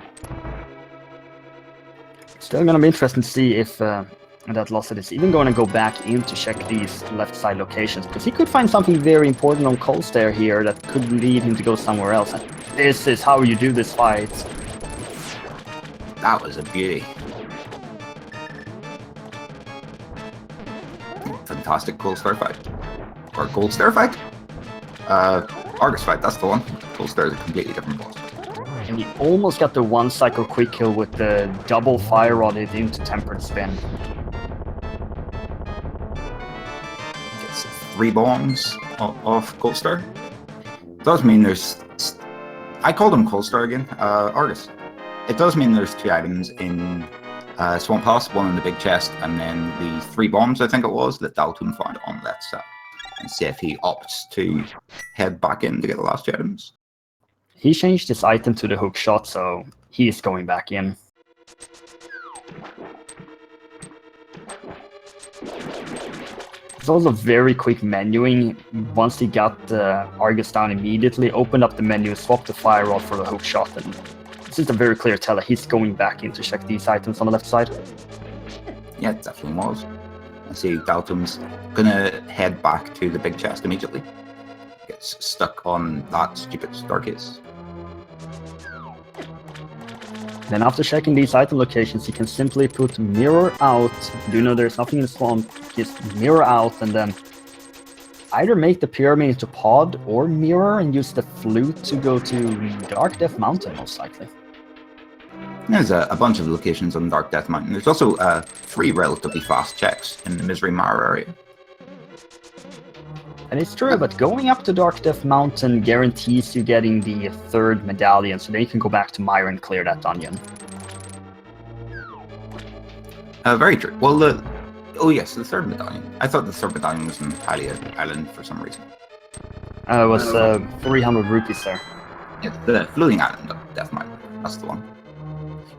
Still going to be interesting to see if Datlossit is even going to go back in to check these left side locations, because he could find something very important on Coldstair here that could lead him to go somewhere else. And this is how you do this fight. That was a beauty. Fantastic Coldstair fight. Or Coldstair fight? Argus fight, that's the one. Coldstair is a completely different boss. And he almost got the 1 cycle quick kill with the double fire rod it into Tempered Spin. Gets 3 bombs off Coldstair. Does mean there's... I called him Coldstair again. Argus. It does mean there's 2 items in Swamp House, 1 in the big chest, and then the 3 bombs, I think it was, that Daotm found on that set. And see if he opts to head back in to get the last 2 items. He changed his item to the hook shot, so he is going back in. It's also very quick menuing. Once he got Argus down immediately, opened up the menu, swapped the fire rod for the hook shot, and this is a very clear tell that he's going back in to check these items on the left side. Yeah, it definitely was. I see Daotm's gonna head back to the big chest immediately. Gets stuck on that stupid staircase. Then after checking these item locations, he can simply put mirror out. Do you know there's nothing in the swamp? Just mirror out and then either make the pyramid into pod or mirror and use the flute to go to Dark Death Mountain, most likely. There's a bunch of locations on Dark Death Mountain. There's also 3 relatively fast checks in the Misery Mire area. And it's true, but going up to Dark Death Mountain guarantees you getting the 3rd medallion, so then you can go back to Mire and clear that dungeon. Very true. Well, oh yes, the 3rd medallion. I thought the 3rd medallion was in Hylia Island for some reason. It was 300 rupees there. Yeah, the Floating Island of Death Mountain. That's the one.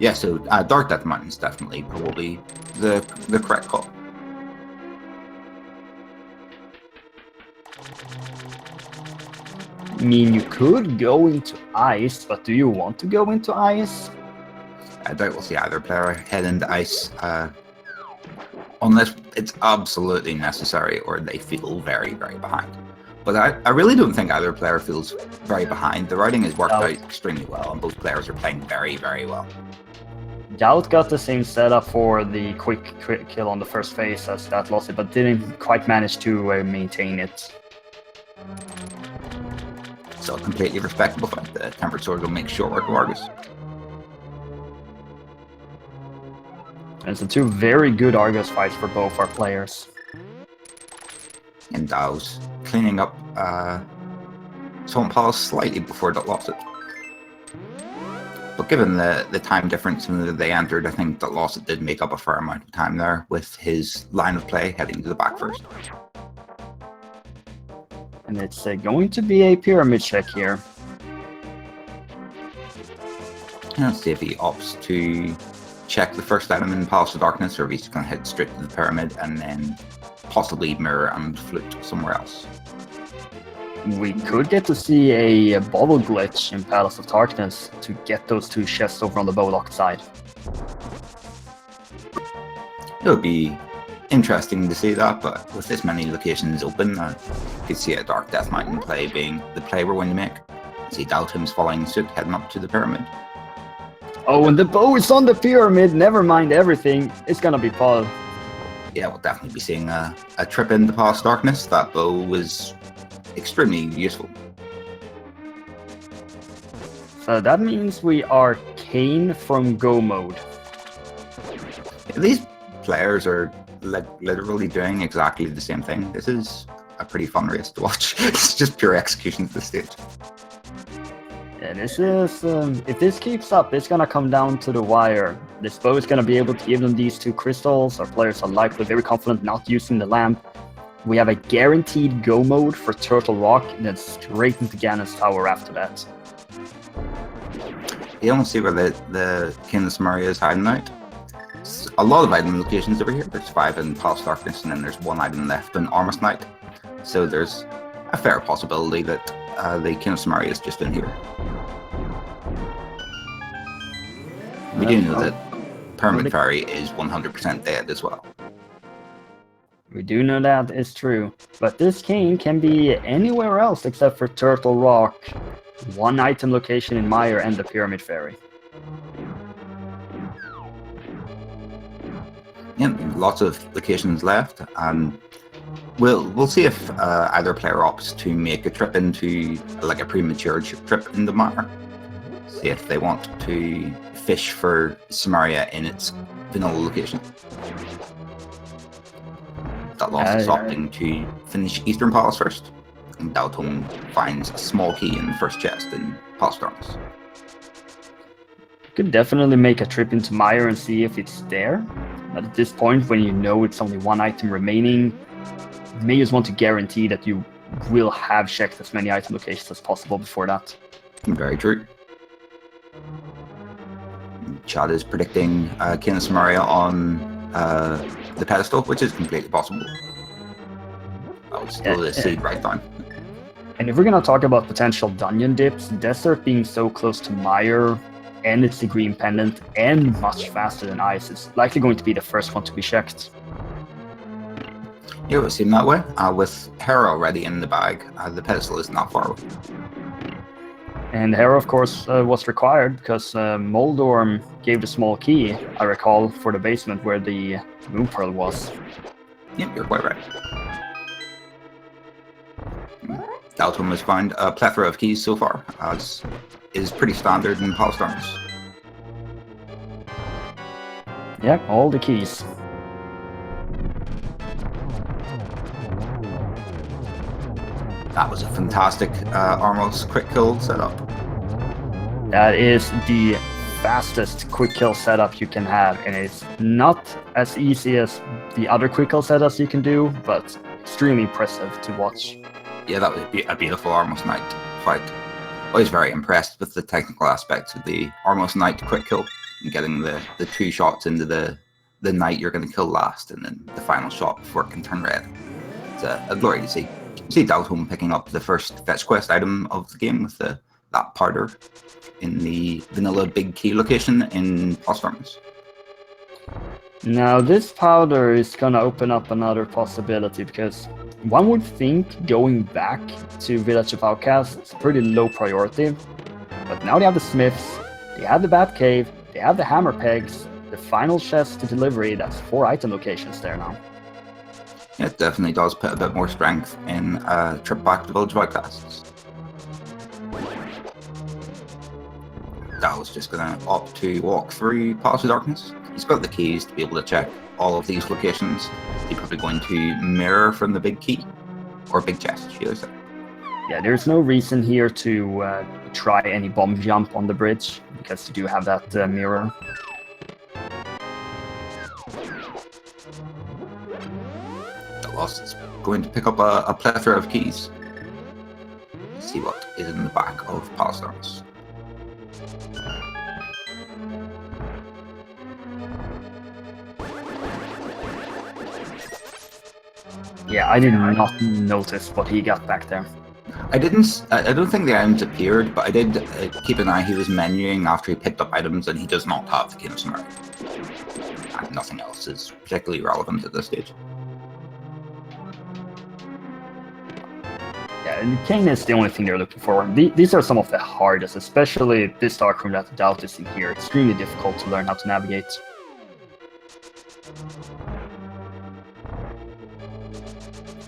Yeah, so Dark Death Mountain is definitely probably the correct call. I mean, you could go into ice, but do you want to go into ice? I doubt we'll see either player head into ice unless it's absolutely necessary or they feel very, very behind. But I really don't think either player feels very behind. The routing has worked out extremely well, and both players are playing very, very well. Doubt got the same setup for the quick kill on the first phase as Datlossit, but didn't quite manage to maintain it. So a completely respectable fight. The Tempered Sword will make short work of Argus. And so 2 very good Argus fights for both our players. And Dao's cleaning up Swamp Palace slightly before Datlossit. But given the time difference when they entered, I think Datlossit did make up a fair amount of time there with his line of play heading to the back first. And it's going to be a pyramid check here. Let's see if he opts to check the first item in Palace of Darkness, or if he's going to head straight to the pyramid and then possibly mirror and flute somewhere else. We could get to see a bubble glitch in Palace of Darkness to get those 2 chests over on the Bowlock side. It would be interesting to see that, but with this many locations open, I could see a Dark Death Mountain play being the play we're going to make. See Daotm's following suit, heading up to the pyramid. Oh, and the bow is on the pyramid, never mind everything, it's gonna be Paul. Yeah, we'll definitely be seeing a trip into Palace of Darkness. That bow was extremely useful. So that means we are Kane from Go mode. These players are literally doing exactly the same thing. This is a pretty fun race to watch. It's just pure execution at this stage. Yeah, this is, if this keeps up, it's gonna come down to the wire. This bow is gonna be able to give them these 2 crystals. Our players are likely very confident not using the lamp. We have a guaranteed go mode for Turtle Rock, and then straight into Ganon's Tower after that. You don't see where the King of Samaria is hiding out. It's a lot of item locations over here. There's 5 in Palace Darkness, and then there's 1 item left in Armor's Knight. So there's a fair possibility that the King of Samaria is just in here. We do know that Pyramid Fairy is 100% dead as well. We do know that is true, but this king can be anywhere else except for Turtle Rock, 1 item location in Mire, and the Pyramid Fairy. Yeah, lots of locations left, and we'll see if either player opts to make a trip into, like a premature trip into Mire. See if they want to fish for Samaria in its vanilla location. Datlossit is opting to finish Eastern Palace first, and Daotmb finds a small key in the first chest in Palace Darkness. You could definitely make a trip into Mire and see if it's there, but at this point, when you know it's only 1 item remaining, you may just want to guarantee that you will have checked as many item locations as possible before that. Very true. Chad is predicting King of Samaria on the pedestal, which is completely possible. That was still the seed right down. And if we're gonna talk about potential dungeon dips, Desert being so close to Mire, and it's the green pendant, and much faster than Ice, is likely going to be the first one to be checked. Yeah, it would seem that way. With Hera already in the bag, the pedestal is not far away. And Hera, of course, was required because Moldorm gave the small key, I recall, for the basement where the Moon Pearl was. Yep, you're quite right. Daotmb has found a plethora of keys so far, as is pretty standard in Palace Darkness. Yep, all the keys. That was a fantastic Armos quick kill setup. That is the fastest quick kill setup you can have, and it's not as easy as the other quick kill setups you can do, but extremely impressive to watch. Yeah, that was a beautiful Armos Knight fight. I was very impressed with the technical aspects of the Armos Knight quick kill, and getting the 2 shots into the knight you're going to kill last, and then the final shot before it can turn red. It's a glory to see. See Daotmb picking up the first fetch quest item of the game with that powder in the vanilla big key location in Palace Darkness. Now this powder is gonna open up another possibility, because one would think going back to Village of Outcasts is pretty low priority, but now they have the smiths, they have the bat cave, they have the hammer pegs, the final chest to delivery. That's 4 item locations there now. It definitely does put a bit more strength in a trip back to Village of Outcasts. Dal's just going to opt to walk through Palace of Darkness. He's got the keys to be able to check all of these locations. He's probably going to mirror from the big key, or big chest, should I say. Yeah, there's no reason here to try any bomb jump on the bridge, because you do have that mirror. It's going to pick up a plethora of keys. Let's see what is in the back of Palace Darkness. Yeah, I did not notice what he got back there. I don't think the items appeared, but I did keep an eye. He was menuing after he picked up items, and he does not have the King of Samaria. And nothing else is particularly relevant at this stage. Yeah, and Kane is the only thing they're looking for. These are some of the hardest, especially this dark room that the Doubt is in here. Extremely difficult to learn how to navigate.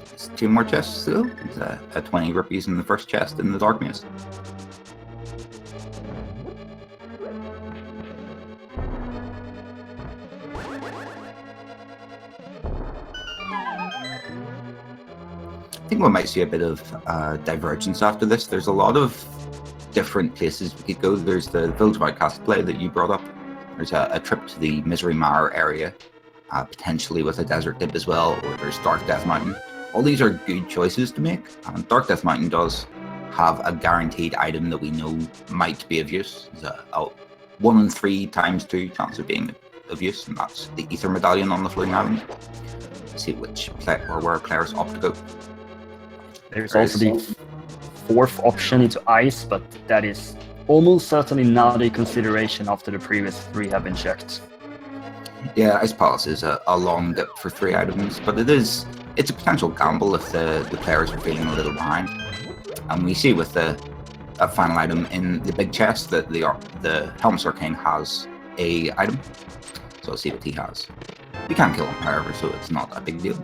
There's 2 more chests still. There's a 20 rupees in the first chest in the darkness. think we might see a bit of divergence after this. There's a lot of different places we could go. There's the Village of Outcast play that you brought up. There's a trip to the Misery Mire area, potentially with a desert dip as well, or there's Dark Death Mountain. All these are good choices to make. Dark Death Mountain does have a guaranteed item that we know might be of use. There's a 1 in 3 times 2 chance of being of use, and that's the Ether Medallion on the Floating Island. Let's see where players opt to go. There's also the 4th option into ice, but that is almost certainly not a consideration after the previous 3 have been checked. Yeah, Ice Palace is a long dip for 3 items, but it's a potential gamble if the players are feeling a little behind. And we see with the final item in the big chest that the Helmsar King has a item. So let's see what he has. We can't kill him, however, so it's not a big deal.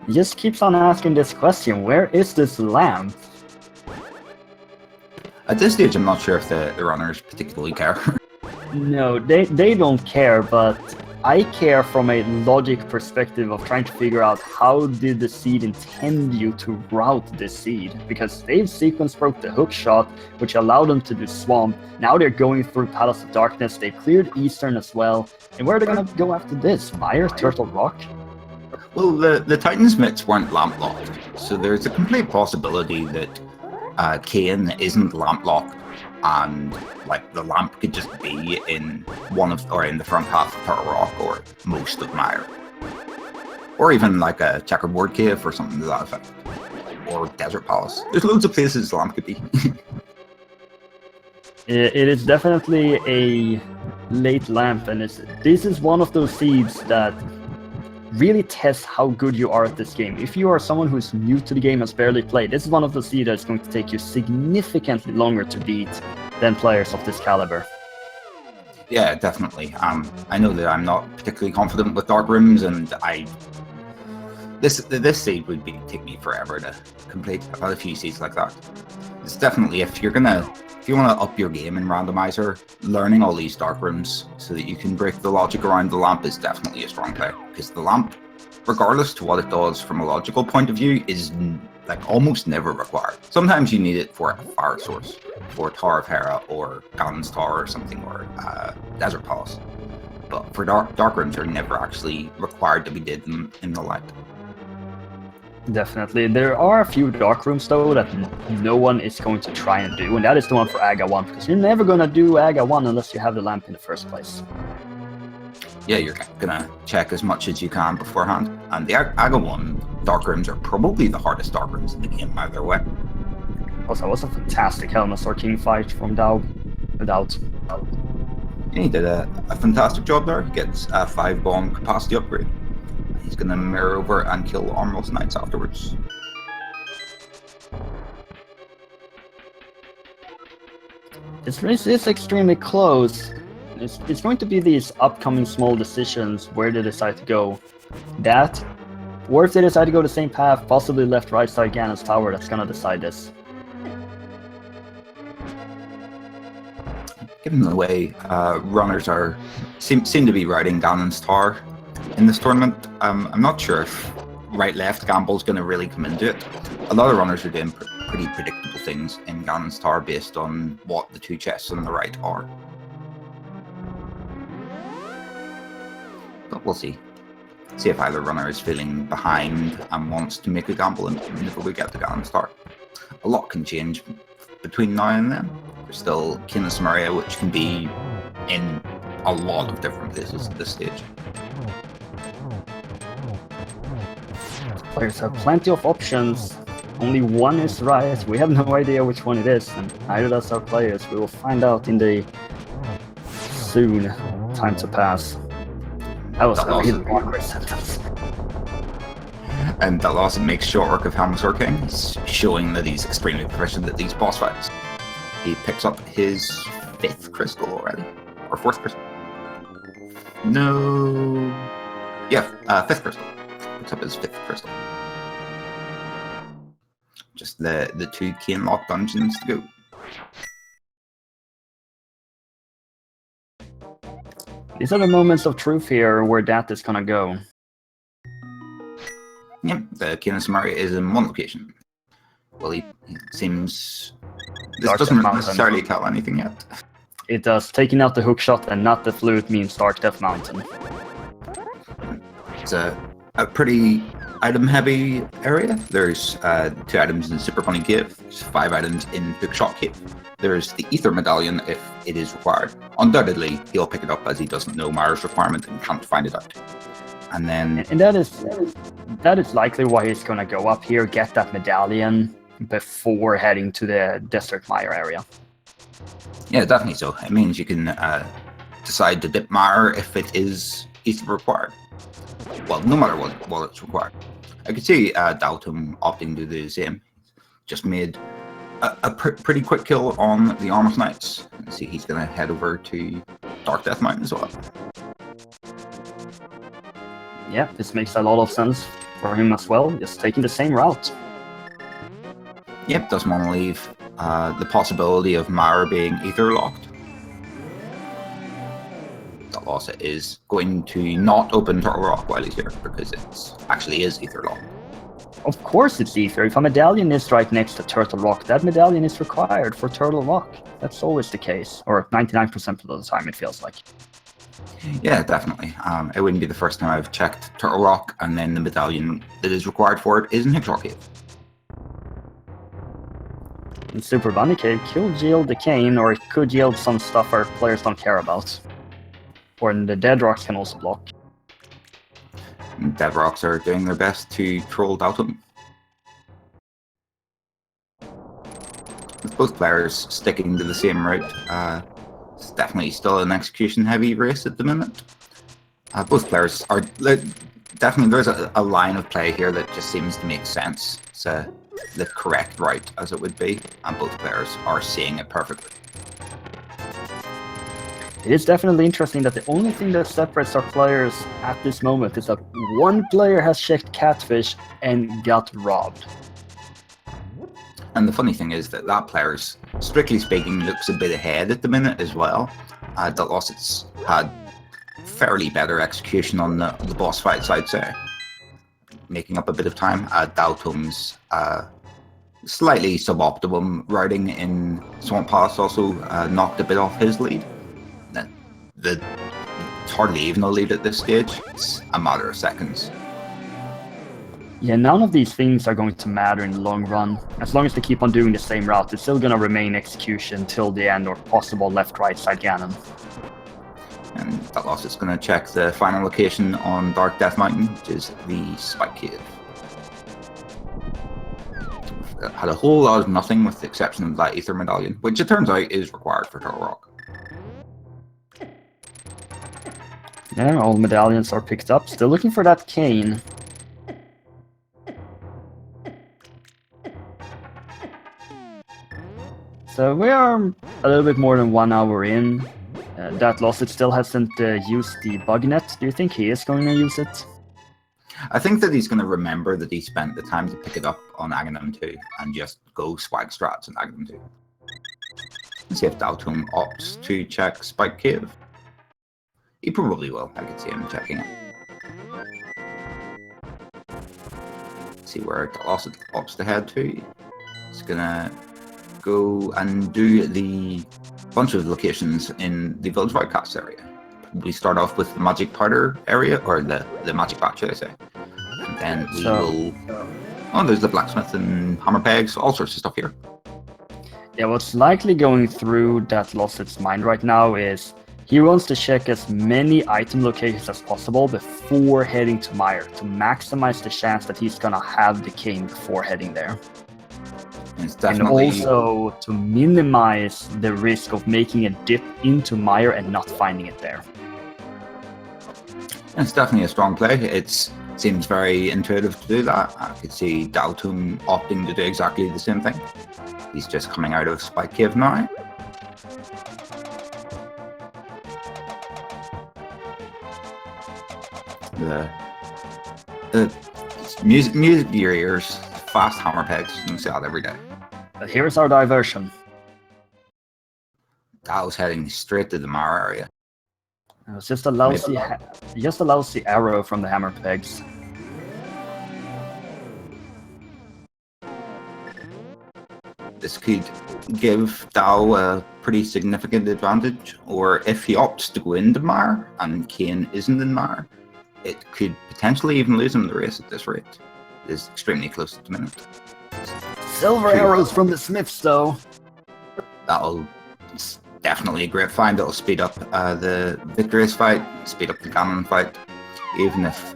He just keeps on asking this question, where is this lamp? At this stage, I'm not sure if the runners particularly care. No, they don't care, but I care from a logic perspective of trying to figure out how did the seed intend you to route this seed, because they've sequence broke the hook shot, which allowed them to do swamp. Now they're going through Palace of Darkness. They cleared Eastern as well, and where are they gonna go after this? Fire, Turtle Rock? Well, the Titan's mitts weren't lamp locked, so there's a complete possibility that Kane isn't lamp locked, and like the lamp could just be in in the front half of Turtle Rock or most of Mire, or even like a checkerboard cave or something to that effect, or Desert Palace. There's loads of places the lamp could be. It is definitely a late lamp, and this is one of those seeds that really tests how good you are at this game. If you are someone who's new to the game, has barely played, this is one of the seeds that's going to take you significantly longer to beat than players of this caliber. Yeah, definitely. I know that I'm not particularly confident with Dark Rooms, and this seed would take me forever to complete. I've had a few seeds like that. It's definitely, if you want to up your game in Randomizer, learning all these Dark Rooms so that you can break the logic around the lamp is definitely a strong play, because the lamp, regardless to what it does from a logical point of view, is like almost never required. Sometimes you need it for a fire source, for Tower of Hera or Ganon's Tower or something, or Desert Palace. But for Dark Rooms are never actually required to be did in the light. Definitely. There are a few Dark Rooms, though, that no one is going to try and do, and that is the one for Aga 1, because you're never going to do Aga 1 unless you have the lamp in the first place. Yeah, you're gonna check as much as you can beforehand, and the Aga 1 Dark Rooms are probably the hardest Dark Rooms in the game either way. Also, it was a fantastic Helmsar King fight from Daut. Yeah, he did a fantastic job there. He gets a 5-bomb capacity upgrade. He's gonna mirror over and kill Armless Knights afterwards. This race is extremely close. It's going to be these upcoming small decisions where they decide to go. That, or if they decide to go the same path, possibly left, right side Ganon's Tower, that's gonna decide this. Given the way runners seem to be riding Ganon's Tower in this tournament, I'm not sure if right-left gamble is going to really come into it. A lot of runners are doing pretty predictable things in Ganon's Tower based on what the 2 chests on the right are. But we'll see. See if either runner is feeling behind and wants to make a gamble whenever we get to Ganon's Tower. A lot can change between now and then. There's still King of Samaria, which can be in a lot of different places at this stage. Players have plenty of options. Only one is right. We have no idea which one it is, and neither does our players. We will find out in the soon time to pass. That was a really awkward sentence. And Datlossit makes short work of Helmsar King, showing that he's extremely proficient at these boss fights. He picks up his 5th crystal already, or 4th crystal. No, yeah, 5th crystal. Picks up his 5th crystal. Just the 2 Kane lock dungeons to go. These are the moments of truth here where that is gonna go. Yep, the Canis Murray is in one location. Well, he seems... This Dark doesn't Death Mountain. necessarily tell anything yet. It does. Taking out the hookshot and not the flute means Dark Death Mountain. It's a pretty item-heavy area. There's 2 items in Super Bunny Cave. There's 5 items in Hookshot Cave. There's the Ether Medallion if it is required. Undoubtedly, he'll pick it up as he doesn't know Mara's requirement and can't find it out. And then... And that is likely why he's going to go up here, get that medallion before heading to the Desert Mire area. Yeah, definitely so. It means you can decide to dip Mara if it is Ether required. Well, no matter what it's required. I could see Dalton opting to do the same. Just made a pretty quick kill on the Armor Knights. Let's see, he's going to head over to Dark Death Mountain as well. Yeah, this makes a lot of sense for him as well, just taking the same route. Yep, doesn't want to leave the possibility of Mara being Ether locked. Datlossit is going to not open Turtle Rock while he's here because it actually is Ether locked. Of course it's Ether. If a medallion is right next to Turtle Rock, that medallion is required for Turtle Rock. That's always the case, or 99% of the time it feels like. Yeah, definitely. It wouldn't be the first time I've checked Turtle Rock and then the medallion that is required for it is in Hookshot Cave. In Super Bunny Cave could yield the cane, or it could yield some stuff our players don't care about. Or the Dead Rocks can also block. And Dead Rocks are doing their best to troll Dalton. With both players sticking to the same route, it's definitely still an execution-heavy race at the minute. Both players are... Definitely, there's a line of play here that just seems to make sense. It's the correct route, as it would be, and both players are seeing it perfectly. It is definitely interesting that the only thing that separates our players at this moment is that one player has checked Catfish and got robbed. And the funny thing is that player's, strictly speaking, looks a bit ahead at the minute as well. Datlossit's had fairly better execution on the boss fights, I'd say, making up a bit of time. Dalton's slightly suboptimum routing in Swamp Pass also knocked a bit off his lead. It's hardly even a lead at this stage. It's a matter of seconds. Yeah, none of these things are going to matter in the long run. As long as they keep on doing the same route, it's still going to remain execution till the end or possible left-right side Ganon. And Datlossit's going to check the final location on Dark Death Mountain, which is the Spike Cave. Had a whole lot of nothing with the exception of that Ether Medallion, which it turns out is required for Turtle Rock. Yeah, all medallions are picked up. Still looking for that cane. So we are a little bit more than 1 hour in. Datlossit still hasn't used the bug net. Do you think he is going to use it? I think that he's going to remember that he spent the time to pick it up on Aghanim 2 and just go swag strats on Aghanim 2. Let's see if Dalton opts to check Spike Cave. He probably will. I could see him checking it. See where Datlossit opts to head to. He's gonna go and do the bunch of locations in the Village Outcasts area. We start off with the Magic Powder area, or the Magic Batch, should I say. And then we will... Oh, there's the Blacksmith and Hammer Pegs, all sorts of stuff here. Yeah, what's likely going through Datlossit's mind right now is he wants to check as many item locations as possible before heading to Mire to maximize the chance that he's gonna have the cane before heading there. And also to minimize the risk of making a dip into Mire and not finding it there. It's definitely a strong play. It seems very intuitive to do that. I could see Dalton opting to do exactly the same thing. He's just coming out of Spike Cave now. The music to your ears, fast hammer pegs, you can see that every day. But here's our diversion. That was heading straight to the Mara area. It was just a lousy arrow from the hammer pegs. This could give Dao a pretty significant advantage, or if he opts to go into Mire and Kane isn't in Mire, it could potentially even lose him the race at this rate. It is extremely close at the minute. Silver arrows from the Smiths, though. It's definitely a great find. It'll speed up the Victorious fight, speed up the Ganon fight. Even if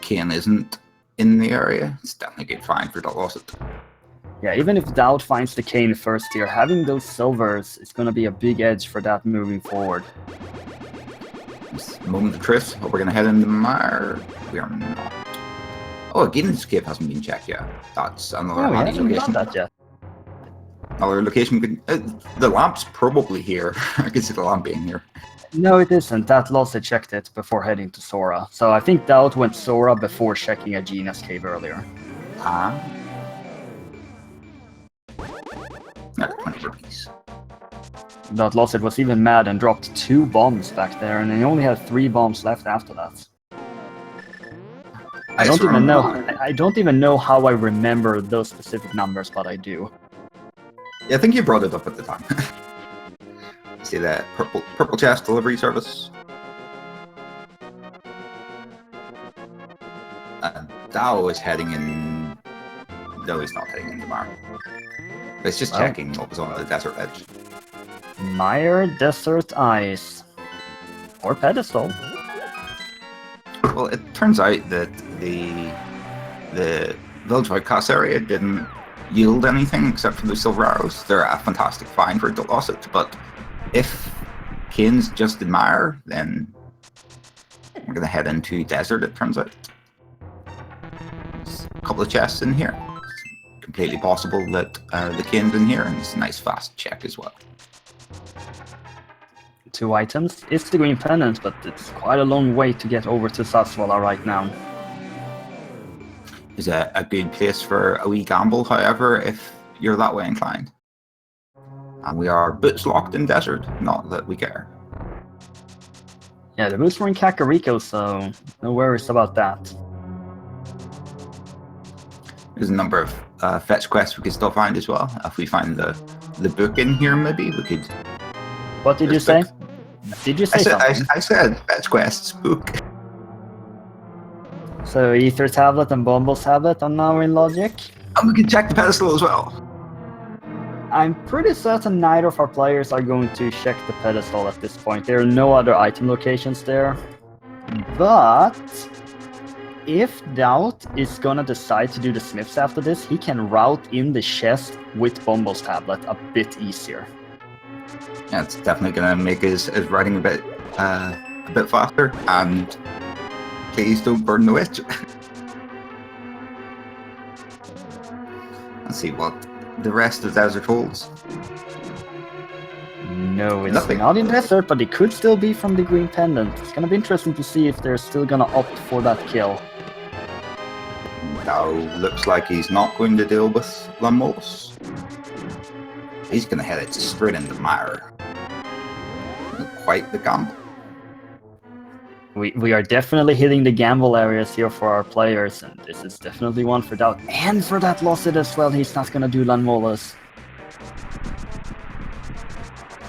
Kane isn't in the area, it's definitely a good find for Datlossit. Yeah, even if Doubt finds the Kane first here, having those silvers is going to be a big edge for that moving forward. This moment of truth. We're going to head into Mire. We are not. Oh, Galen's Cave hasn't been checked yet. That's another handy location. That yet. Another location. The lamp's probably here. I can see the lamp being here. No, it isn't. Datlossit checked it before heading to Sora. So I think Doubt went Sora before checking Aegina's cave earlier. Ah. 20 rupees. Datlossit was even mad and dropped 2 bombs back there, and he only had 3 bombs left after that. I don't even know how I remember those specific numbers, but I do. Yeah, I think you brought it up at the time. See that purple chest delivery service. Dao is heading in. No, he's not heading in tomorrow. It's just checking what was on the desert edge. Mire, desert, ice, or pedestal. Well, it turns out that the village outcast area didn't yield anything except for the silver arrows. They're a fantastic find for Datlossit, but if Kane's just in Mire, then we're going to head into desert, it turns out. There's a couple of chests in here. It's completely possible that the Kane's in here, and it's a nice fast check as well. 2 items. It's the green pendant, but it's quite a long way to get over to Saswala right now. Is a good place for a wee gamble, however, if you're that way inclined. And we are boots locked in desert, not that we care. Yeah, the boots were in Kakariko, so no worries about that. There's a number of fetch quests we could still find as well. If we find the book in here, maybe we could. What did you say? Did you say something? I said fetch quests, book. So Ether Tablet and Bumble's Tablet are now in Logic? And we can check the pedestal as well. I'm pretty certain neither of our players are going to check the pedestal at this point. There are no other item locations there. But if Doubt is gonna decide to do the Smiths after this, he can route in the chest with Bumble's Tablet a bit easier. Yeah, it's definitely gonna make his writing a bit faster, and please don't burn the witch. Let's see what the rest of Desert holds. No, it's Nothing. not in Desert, but it could still be from the green pendant. It's gonna be interesting to see if they're still gonna opt for that kill. Now looks like he's not going to deal with Lamolus. He's gonna head it straight into Mire. Quite the gamble. We are definitely hitting the gamble areas here for our players, and this is definitely one for Doubt. And for Datlossit as well, he's not gonna do Lanmolas.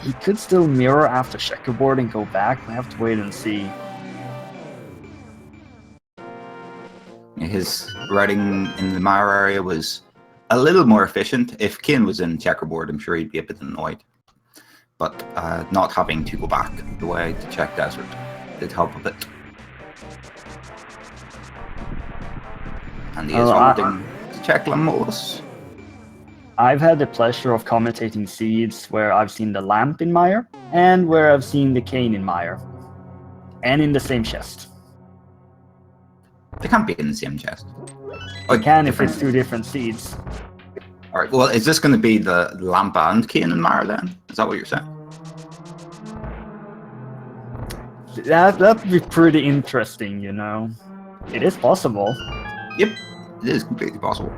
He could still mirror after checkerboard and go back. We have to wait and see. His riding in the Mire area was a little more efficient. If Kane was in checkerboard, I'm sure he'd be a bit annoyed. But not having to go back the way to check Desert did help a bit. And he is wanting to check Lamolus. I've had the pleasure of commentating seeds where I've seen the lamp in Mire, and where I've seen the cane in Mire. And in the same chest. They can't be in the same chest. They can if it's 2 different seeds. Alright, well, is this going to be the lamp and cane in Mire then? Is that what you're saying? That'd be pretty interesting, you know. It is possible. Yep, it is completely possible.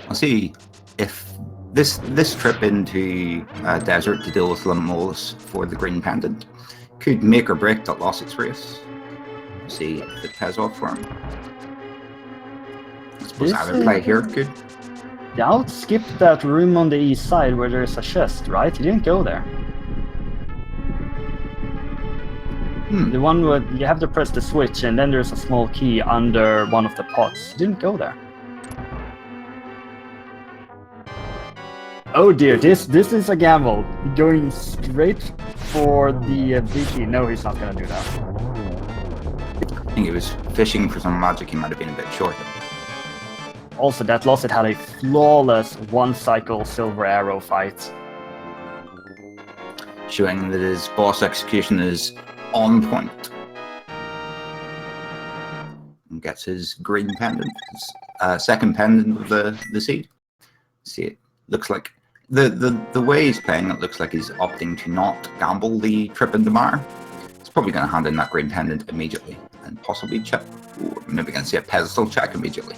I'll see if this trip into Desert to deal with Lamolus for the green pendant could make or break Datlossit's race. See if it pays off for him. I suppose either play here could. Doubt skipped that room on the east side where there's a chest, right? He didn't go there. The one where you have to press the switch and then there's a small key under one of the pots. He didn't go there. Oh dear, this is a gamble. Going straight for the big key. No, he's not gonna do that. I think he was fishing for some magic. He might have been a bit short. Also, Datlossit had a flawless one-cycle silver arrow fight. Showing that his boss execution is on point. And gets his green pendant, his second pendant of the seed. See, it looks like the way he's playing, it looks like he's opting to not gamble the trip in the mire. He's probably going to hand in that green pendant immediately and possibly check. Ooh, maybe going to see a pedestal check immediately.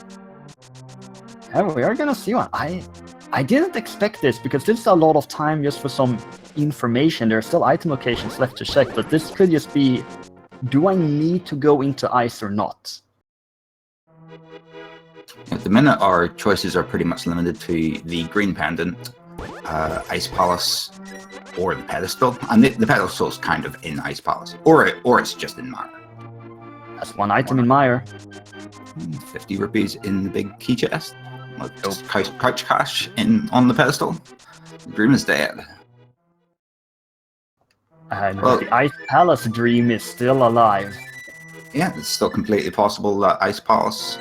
Yeah, we are gonna see one. I didn't expect this because this is a lot of time just for some information. There are still item locations left to check, but this could just be, do I need to go into ice or not? At the minute, our choices are pretty much limited to the green pendant, Ice Palace, or the pedestal. And the pedestal is kind of in Ice Palace, or it's just in Mire. That's one item in Mire. 50 rupees in the big key chest. Just couch cash on the pedestal. The dream is dead. Well, the Ice Palace dream is still alive. Yeah, it's still completely possible that Ice Palace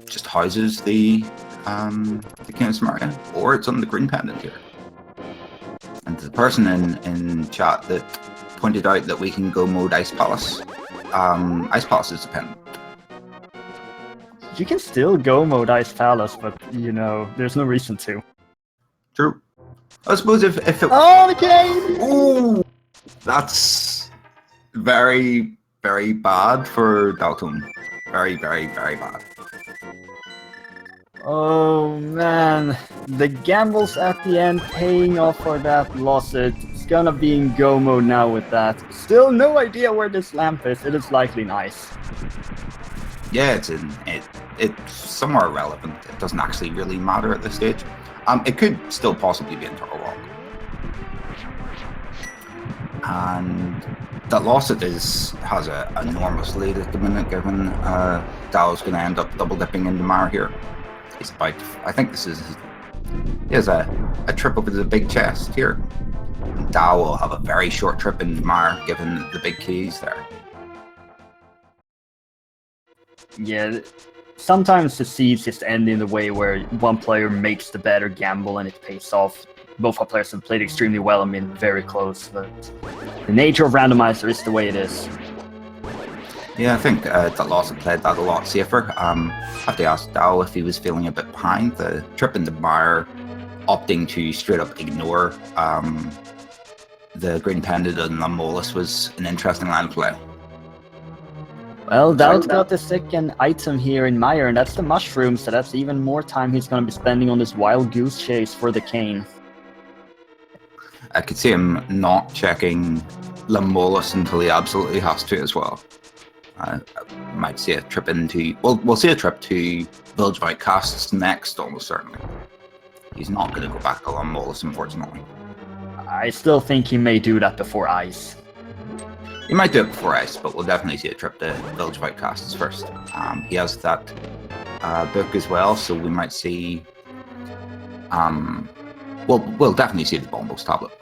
just houses the King of Samaria, or it's on the green pendant here. And the person in chat that pointed out that we can go mode Ice Palace, Ice Palace is the pendant. You can still go mode Ice Palace, but, you know, there's no reason to. True. I suppose if it... Oh, okay! Ooh! That's very, very bad for Dalton. Very, very, very bad. Oh, man. The gambles at the end paying off for Datlossit. It's gonna be in go mode now with that. Still no idea where this lamp is. It is likely in ice. Yeah, it's somewhere irrelevant. It doesn't actually really matter at this stage. It could still possibly be in Turtle Rock. And Datlossit has an enormous lead at the minute, given Dow's going to end up double dipping into Mire here. He's about, I think this is, he has a trip over to the big chest here. And Dow will have a very short trip in Mire, given the big keys there. Yeah, sometimes the seeds just end in the way where one player makes the better gamble and it pays off. Both our players have played extremely well and been very close, but the nature of Randomizer is the way it is. Yeah, I think Datlossit played that a lot safer. I have to ask Dow if he was feeling a bit behind. The trip in the Mire, opting to straight up ignore the green pendant and Lamolus was an interesting line of play. Well, Dow's got the second item here in Mire, and that's the mushroom, so that's even more time he's going to be spending on this wild goose chase for the cane. I could see him not checking Lamolus until he absolutely has to as well. I might see a trip into... Well, we'll see a trip to Village of Outcasts next, almost certainly. He's not going to go back to Lamolus, unfortunately. I still think he may do that before Ice. He might do it before Ice, but we'll definitely see a trip to Village of Outcasts first. He has that book as well, so we might see... we'll definitely see the Bombos tablet.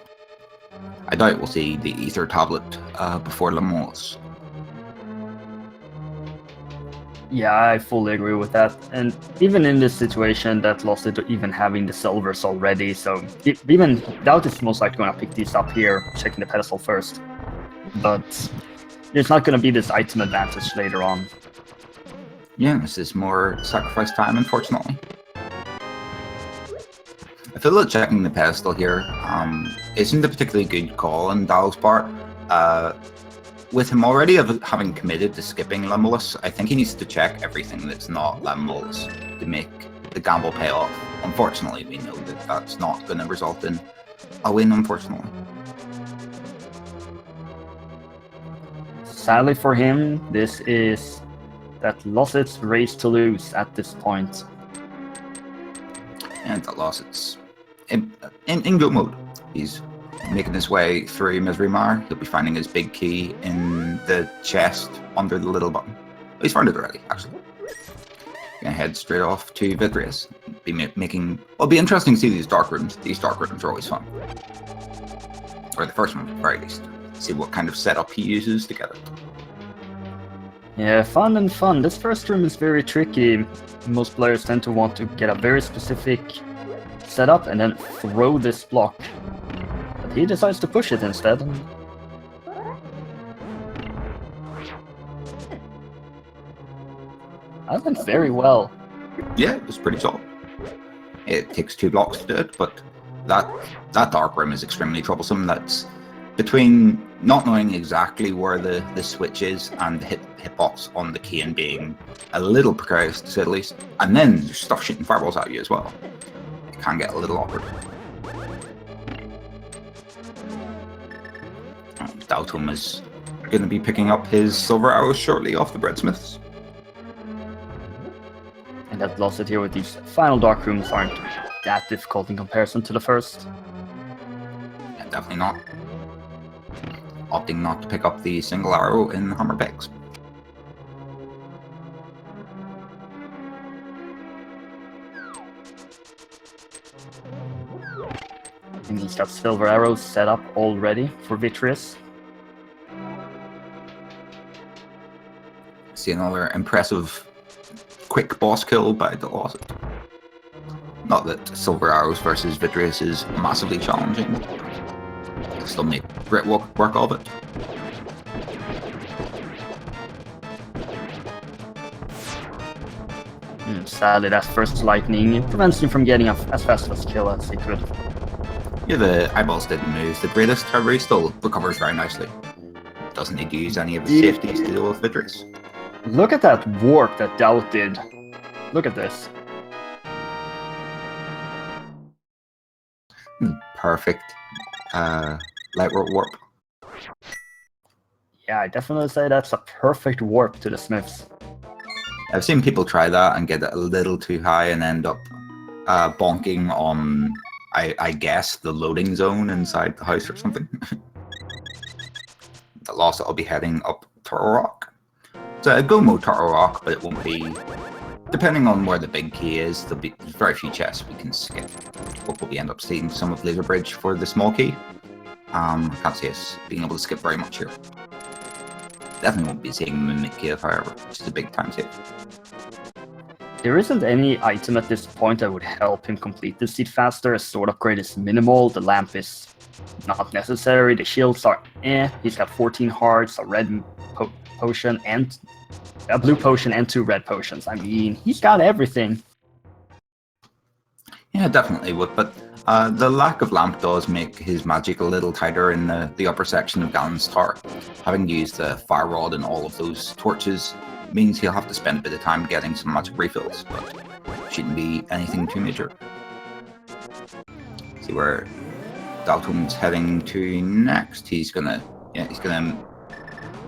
I doubt we'll see the Ether tablet before Lamolus. Yeah, I fully agree with that. And even in this situation, Datlossit even having the silvers already, so even Doubt is most likely going to pick these up here, checking the pedestal first. But there's not going to be this item advantage later on. Yeah, this is more sacrifice time, unfortunately. I feel that checking the pedestal here isn't a particularly good call on Dow's part. With him already having committed to skipping Lamolus, I think he needs to check everything that's not Lamolus to make the gamble pay off. Unfortunately, we know that that's not going to result in a win, unfortunately. Sadly for him, this is Datlossit's race to lose at this point. And Datlossit's in go mode. He's making his way through Misery Mire. He'll be finding his big key in the chest under the little button. He's found it already, actually. Gonna head straight off to Vitreous. It'll be interesting to see these dark rooms. These dark rooms are always fun. Or the first one, at the very least. See what kind of setup he uses to get it. Yeah, fun and fun. This first room is very tricky. Most players tend to want to get a very specific setup and then throw this block. But he decides to push it instead. That went very well. Yeah, it was pretty solid. It takes 2 blocks to do it, but that dark room is extremely troublesome. That's between not knowing exactly where the switch is and the hitbox on the key and being a little precarious to say the least. And then there's stuff shooting fireballs at you as well. It can get a little awkward. Daotm is going to be picking up his silver arrows shortly off the breadsmiths. And Datlossit here with these final dark rooms aren't that difficult in comparison to the first. Yeah, definitely not. Opting not to pick up the single arrow in hammer pegs. And he's got silver arrows set up already for Vitreous. See another impressive quick boss kill by Datlossit. Not that silver arrows versus Vitreous is massively challenging. Still make great work of it. Sadly, that first lightning prevents him from getting as fast of a kill as he could. Yeah, the eyeballs didn't move the greatest, however he still recovers very nicely. Doesn't need to use any of the safeties to deal with Vitreous. Look at that warp that Doubt did. Look at this. Perfect. Lightwork warp. Yeah, I definitely say that's a perfect warp to the Smiths. I've seen people try that and get it a little too high and end up bonking on, I guess, the loading zone inside the house or something. Datlossit will be heading up Turtle Rock. It's a go mode Turtle Rock, but it won't be. Depending on where the big key is, there's very few chests we can skip. We'll probably end up seeing some of Laser Bridge for the small key. I can't see us being able to skip very much here. Definitely won't be seeing Mimic Cave, however, which is a big time save. There isn't any item at this point that would help him complete this seed faster. A sword upgrade is minimal, the lamp is not necessary, the shields are he's got 14 hearts, a red potion, and a blue potion and 2 red potions. I mean, he's got everything. Yeah, definitely would, but the lack of lamp does make his magic a little tighter in the upper section of Galen's Tower. Having used the fire rod and all of those torches means he'll have to spend a bit of time getting some magic refills, but shouldn't be anything too major. See where Daotm's heading to next. He's gonna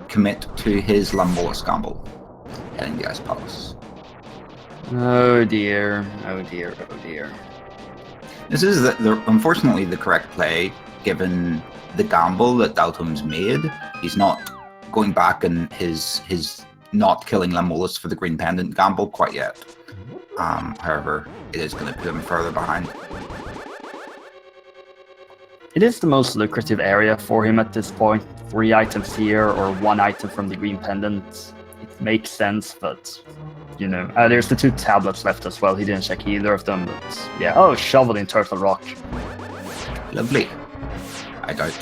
commit to his Lambola Scamble, heading the Ice Palace. Oh dear, oh dear, oh dear. This is unfortunately the correct play, given the gamble that Daotm's made. He's not going back and his not killing Lambolas for the green pendant gamble quite yet. However, it is going to put him further behind. It is the most lucrative area for him at this point. 3 items here or 1 item from the green pendant. It makes sense, but you know, there's the 2 tablets left as well. He didn't check either of them, but yeah. Oh, shovel in Turtle Rock. Lovely. I doubt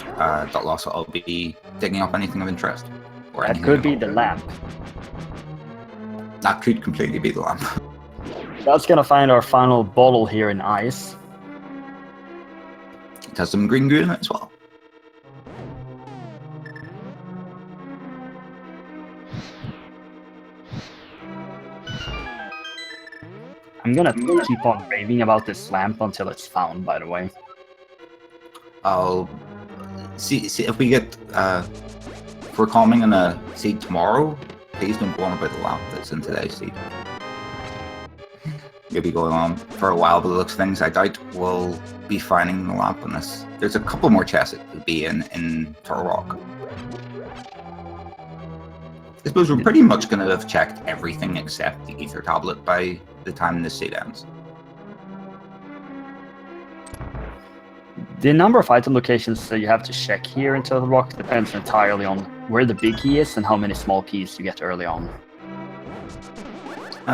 Datlossit will be digging up anything of interest. Or That could be the lamp. That could completely be the lamp. That's gonna find our final bottle here in ice. It has some green goo in it as well. I'm gonna keep on raving about this lamp until it's found, by the way. I'll see if we get if we're calming in a seed tomorrow, please don't go on about the lamp that's in today's seed. maybe going on for a while, but the looks of things, I doubt we'll be finding the lamp unless there's a couple more chests it could be in Turtle Rock. I suppose we're pretty much going to have checked everything except the Ether Tablet by the time this seed ends. The number of item locations that you have to check here in Turtle Rock depends entirely on where the big key is and how many small keys you get early on.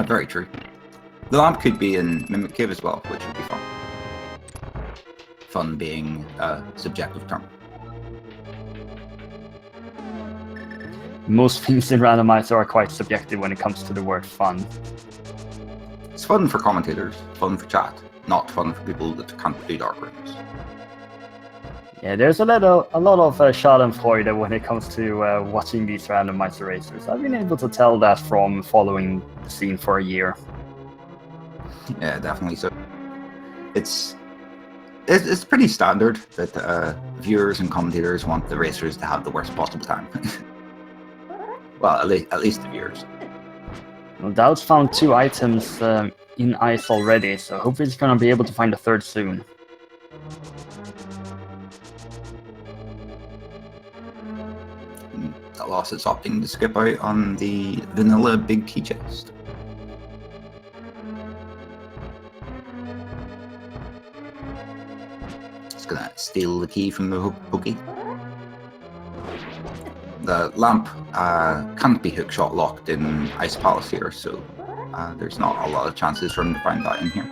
Very true. The lamp could be in Mimic Cave as well, which would be fun. Fun being a subjective term. Most things in Randomizer are quite subjective when it comes to the word fun. It's fun for commentators, fun for chat, not fun for people that can't do dark rooms. Yeah, there's a lot of schadenfreude when it comes to watching these Randomizer racers. I've been able to tell that from following the scene for a year. Yeah, definitely. So it's pretty standard that viewers and commentators want the racers to have the worst possible time. Well, at least the viewers. Well, Doubt's found 2 items in ice already, so hopefully he's going to be able to find a third soon. Datlossit opting to skip out on the vanilla big key chest. It's gonna steal the key from the bookie. The lamp can't be hookshot locked in Ice Palace here, so there's not a lot of chances for him to find that in here.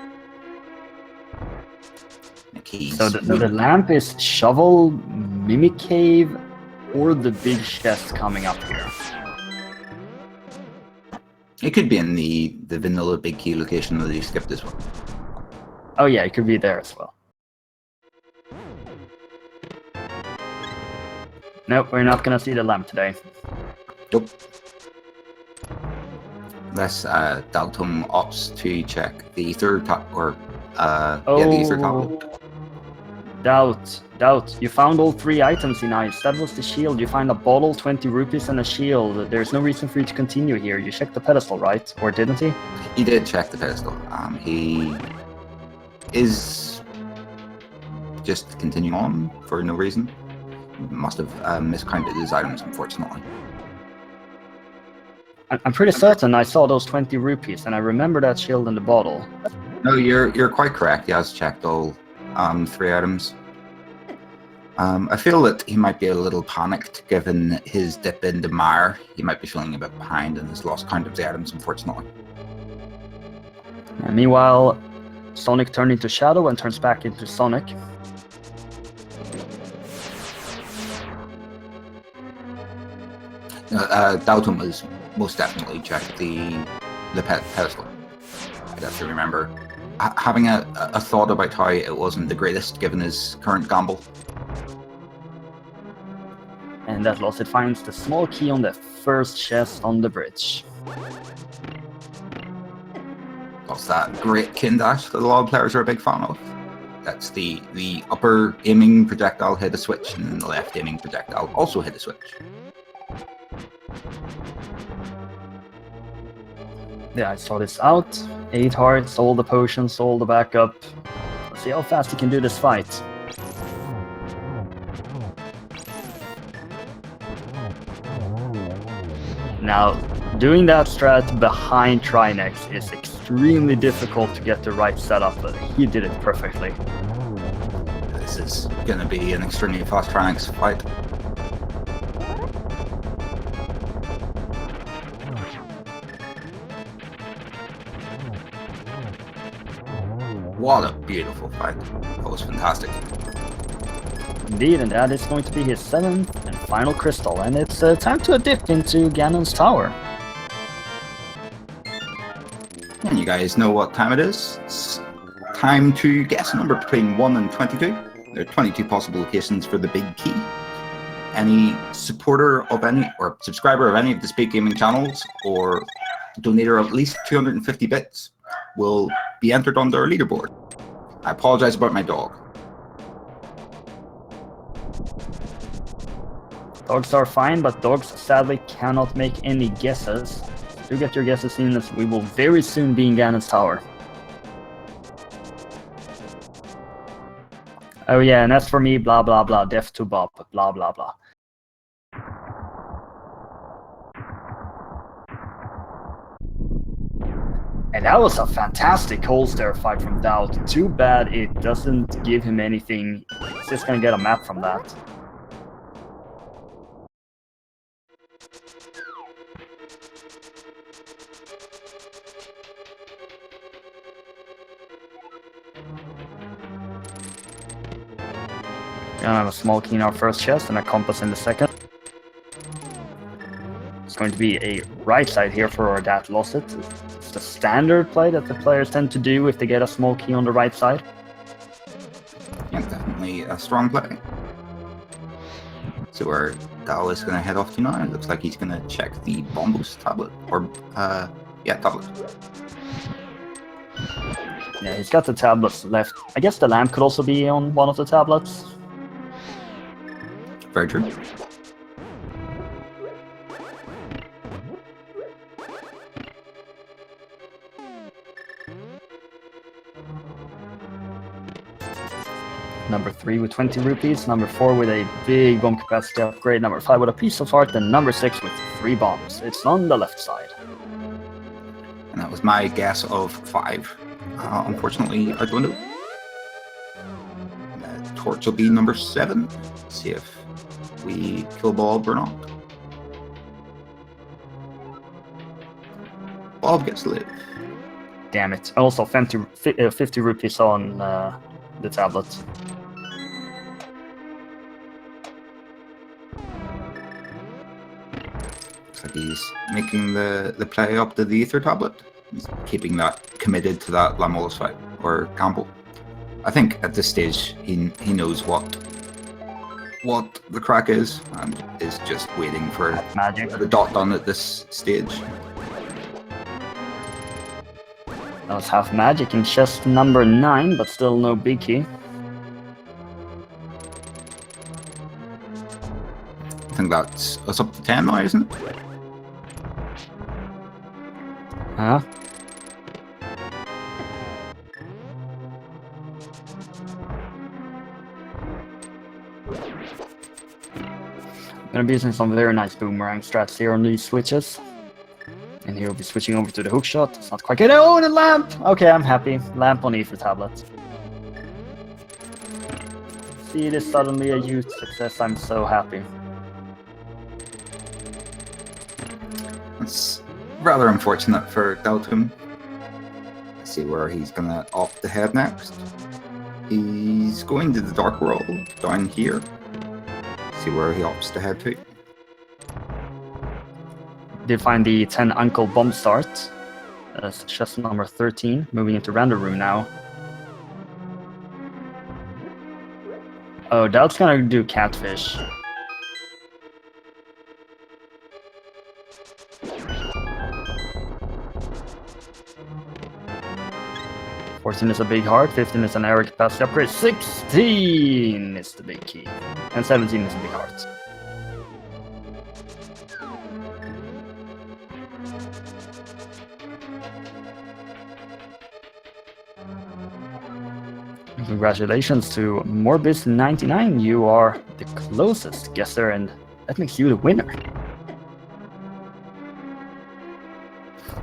The keys. So the lamp is Shovel, Mimic Cave, or the big chest coming up here. It could be in the vanilla big key location that you skipped as well. Oh yeah, it could be there as well. Nope, we're not gonna see the lamp today. Nope. Unless Daotmb opts to check the Ether the Ether tablet. Doubt. You found all 3 items in ice. That was the shield. You find a bottle, 20 rupees, and a shield. There's no reason for you to continue here. You checked the pedestal, right? Or didn't he? He did check the pedestal. He is just continuing on for no reason. Must have miscounted his items, unfortunately. I'm pretty certain I saw those 20 rupees, and I remember that shield in the bottle. No, you're quite correct. He has checked all 3 items. I feel that he might be a little panicked given his dip into mire. He might be feeling a bit behind and has lost count of the items, unfortunately. And meanwhile, Sonic turned into Shadow and turns back into Sonic. Daotmb has most definitely checked the pedestal. I have to remember having a thought about how it wasn't the greatest given his current gamble. And Datlossit finds the small key on the first chest on the bridge. That's that great kin dash that a lot of players are a big fan of. That's the upper aiming projectile hit a switch, and then the left aiming projectile also hit a switch. Yeah, I saw this out. 8 hearts, all the potions, all the backup. Let's see how fast he can do this fight. Now, doing that strat behind Trinex is extremely difficult to get the right setup, but he did it perfectly. This is going to be an extremely fast Trinex fight. What a beautiful fight. That was fantastic. Indeed, and that is going to be his 7th and final crystal, and it's time to dip into Ganon's tower. And you guys know what time it is. It's time to guess a number between 1 and 22. There are 22 possible locations for the big key. Any supporter of any, or subscriber of any of the Speed Gaming channels, or donator of at least 250 bits will be entered on their leaderboard. I apologize about my dog. Dogs are fine, but dogs sadly cannot make any guesses. Do get your guesses in, as we will very soon be in Ganon's tower. Oh yeah, and as for me, blah blah blah, death to Bob, blah blah blah. And that was a fantastic holster fight from Daut. Too bad it doesn't give him anything. He's just gonna get a map from that. Gonna have a small key in our first chest and a compass in the second. It's going to be a right side here for our Datlossit. It's the standard play that the players tend to do if they get a small key on the right side. Yeah, definitely a strong play. So where Dal is going to head off to now. It looks like he's going to check the Bombos tablet. Or, yeah, tablet. Yeah, he's got the tablets left. I guess the lamp could also be on one of the tablets. Very true. Number 3 with 20 rupees, number 4 with a big bomb capacity upgrade, number 5 with a piece of heart, and number 6 with 3 bombs. It's on the left side. And that was my guess of 5. Unfortunately, out the window. Torch will be number 7. Let's see if we kill Bob or not. Bob gets to live. Damn it. Also 50 rupees on the tablet. Looks like he's making the play up to the Ether tablet. He's keeping that committed to that Lamolas fight, or Campbell. I think at this stage he knows what the crack is and is just waiting for magic. the dot done at this stage. That was half magic in chest number 9, but still no big key. I think that's up to 10 now, isn't it? Huh? Gonna be using some very nice boomerang strats here on these switches. And he'll be switching over to the hookshot. It's not quite good. Oh, and a lamp! Okay, I'm happy. Lamp on Ether tablet. See, it is suddenly a huge success. I'm so happy. It's rather unfortunate for Dalton. Let's see where he's gonna opt to head next. He's going to the Dark World down here. See where he opts to head to. Did find the 10 Uncle Bomb start. That's chest number 13. Moving into random room now. Oh, Doubt's gonna do catfish. $14 is a big heart, 15 is an area capacity upgrade, 16 is the big key, and 17 is a big heart. Congratulations to Morbis99, you are the closest guesser, and that makes you the winner.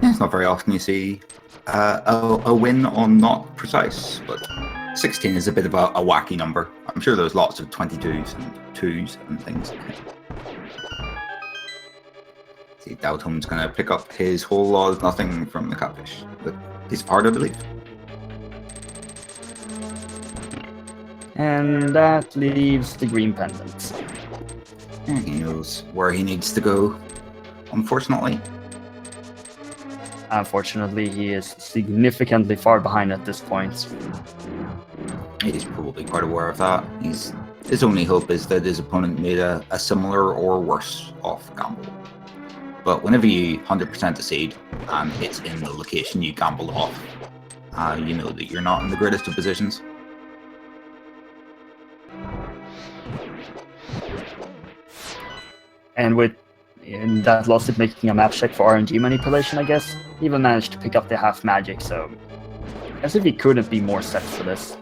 Yeah, it's not very often you see a win on not precise, but 16 is a bit of a wacky number. I'm sure there's lots of 22s and 2s and things. See, Dalton's going to pick up his whole lot of nothing from the catfish. But he's part, I believe. And that leaves the green pendant. And he knows where he needs to go, unfortunately. Unfortunately, he is significantly far behind at this point. He's probably quite aware of that. His only hope is that his opponent made a similar or worse off gamble. But whenever you 100% a seed and it's in the location you gambled off, you know that you're not in the greatest of positions. And with Datlossit making a map check for RNG manipulation, I guess, he even managed to pick up the half magic, so as if he couldn't be more set for this.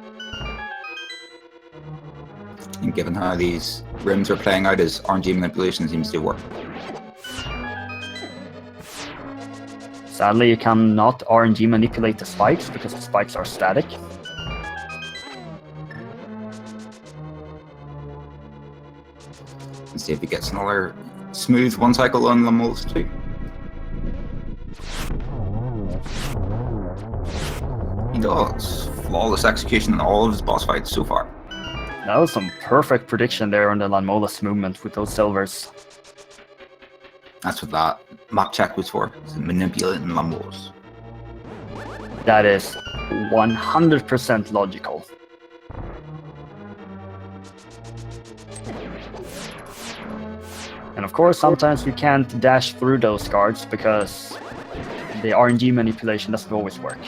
And given how these rims are playing out, his RNG manipulation seems to work. Sadly, you cannot RNG manipulate the spikes because the spikes are static. Let's see if he gets another smooth one cycle on Lamol's too. He does. Flawless execution in all of his boss fights so far. That was some perfect prediction there on the Lanmolas movement with those silvers. That's what that map check was for, is manipulating Lamollas. That is 100% logical. And of course, sometimes you can't dash through those guards because the RNG manipulation doesn't always work.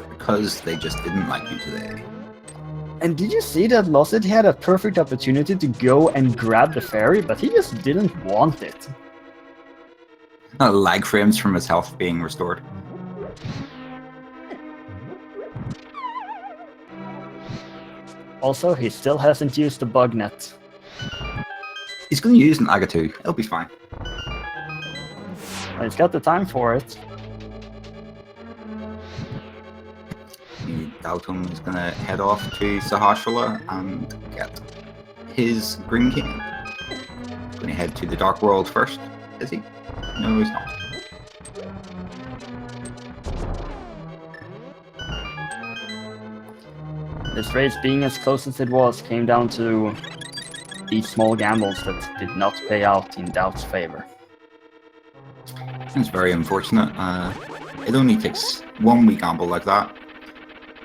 Because they just didn't like you today. And did you see that Datlossit had a perfect opportunity to go and grab the fairy, but he just didn't want it. Lag frames from his health being restored. Also, he still hasn't used the bug net. He's going to use an Aga 2. It'll be fine. He's got the time for it. Dalton is going to head off to Sahashala and get his green king. Going to head to the Dark World first, is he? No, he's not. This race, being as close as it was, came down to these small gambles that did not pay out in Doubt's favor. It's very unfortunate. It only takes one wee gamble like that,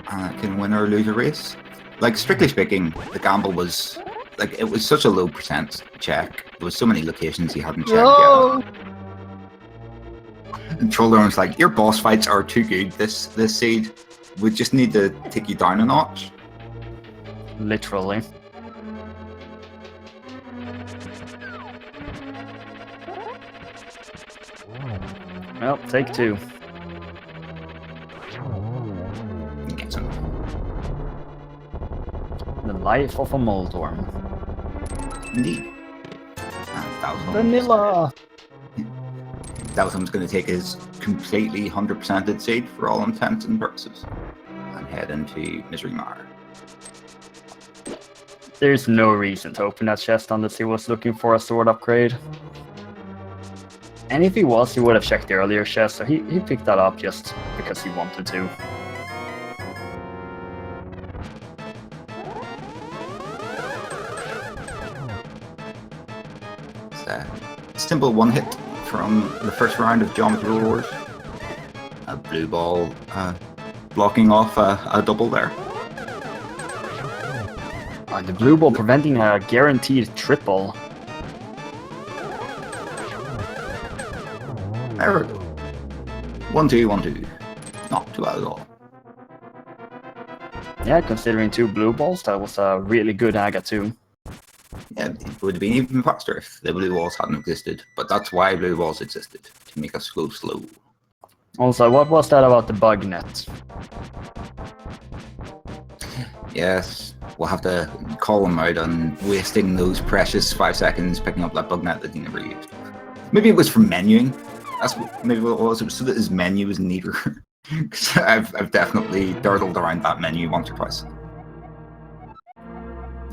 and it can win or lose a race. Like, strictly speaking, the gamble was, like, it was such a low percent check. There was so many locations he hadn't checked yet. And Troller was like, your boss fights are too good this seed. We just need to take you down a notch. Literally. Well, take two. Get some. The life of a Moldorm. Indeed. And Vanilla! Dalton's going to take his completely 100%ed seed for all intents and purposes and head into Misery Mire. There's no reason to open that chest unless he was looking for a sword upgrade. And if he was, he would have checked the earlier chest, so he picked that up just because he wanted to. It's a simple one hit from the first round of Geometry Wars. A blue ball blocking off a double there. The blue ball preventing a guaranteed triple. There we go. 1-2, 1-2. Not too bad at all. Yeah, considering two blue balls, that was a really good Aga too. Yeah, it would have been even faster if the blue walls hadn't existed. But that's why blue walls existed, to make us go slow. Also, what was that about the bug net? Yes, we'll have to call him out on wasting those precious 5 seconds picking up that bug net that he never used. Maybe it was from menuing. That's maybe what it was. It was so that his menu was neater. Because I've definitely durdled around that menu once or twice.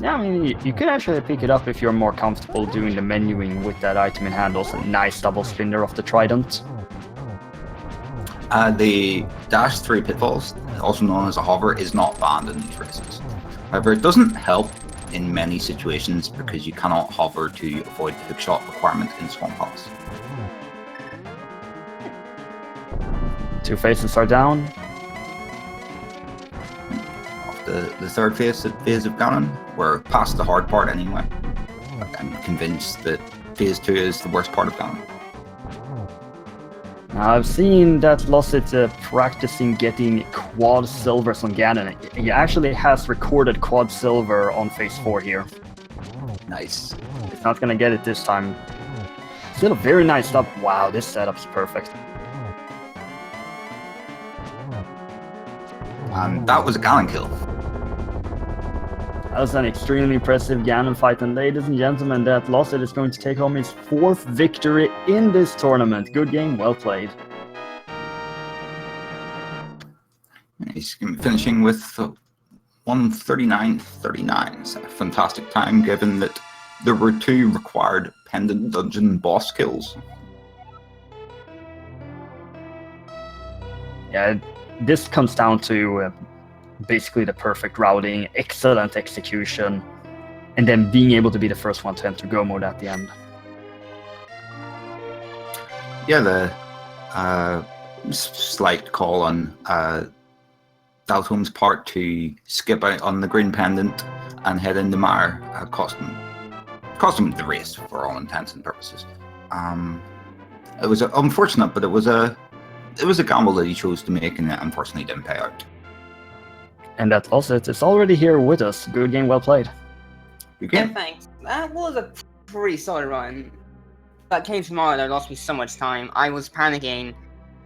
Yeah, I mean, you could actually pick it up if you're more comfortable doing the menuing with that item in hand. Also, nice double spinner of the trident. The dash 3 pitfalls, also known as a hover, is not banned in these races. However, it doesn't help in many situations because you cannot hover to avoid the hookshot requirement in Swamp Hops. Two faces are down. Off the third phase of Ganon, we're past the hard part anyway. I'm convinced that phase 2 is the worst part of Ganon. Now, I've seen that Datlossit practicing getting quad silvers on Ganon. He actually has recorded quad silver on phase 4 here. Nice. He's not gonna get it this time. Still a very nice setup. Wow, this setup's perfect. And that was a Ganon kill. That was an extremely impressive Ganon fight, and ladies and gentlemen, Datlossit is going to take home his 4th victory in this tournament. Good game, well played. He's finishing with 139.39. It's a fantastic time, given that there were 2 required pendant dungeon boss kills. Yeah, this comes down to basically the perfect routing, excellent execution, and then being able to be the first one to enter go mode at the end. Yeah, the slight call on Daltom's part to skip out on the green pendant and head into Mire cost him the race for all intents and purposes. It was unfortunate, but it was a gamble that he chose to make, and it unfortunately didn't pay out. And Datlossit is already here with us. Good game, well played. Good game. Yeah, thanks. That was a pretty solid run. That came tomorrow that lost me so much time. I was panicking.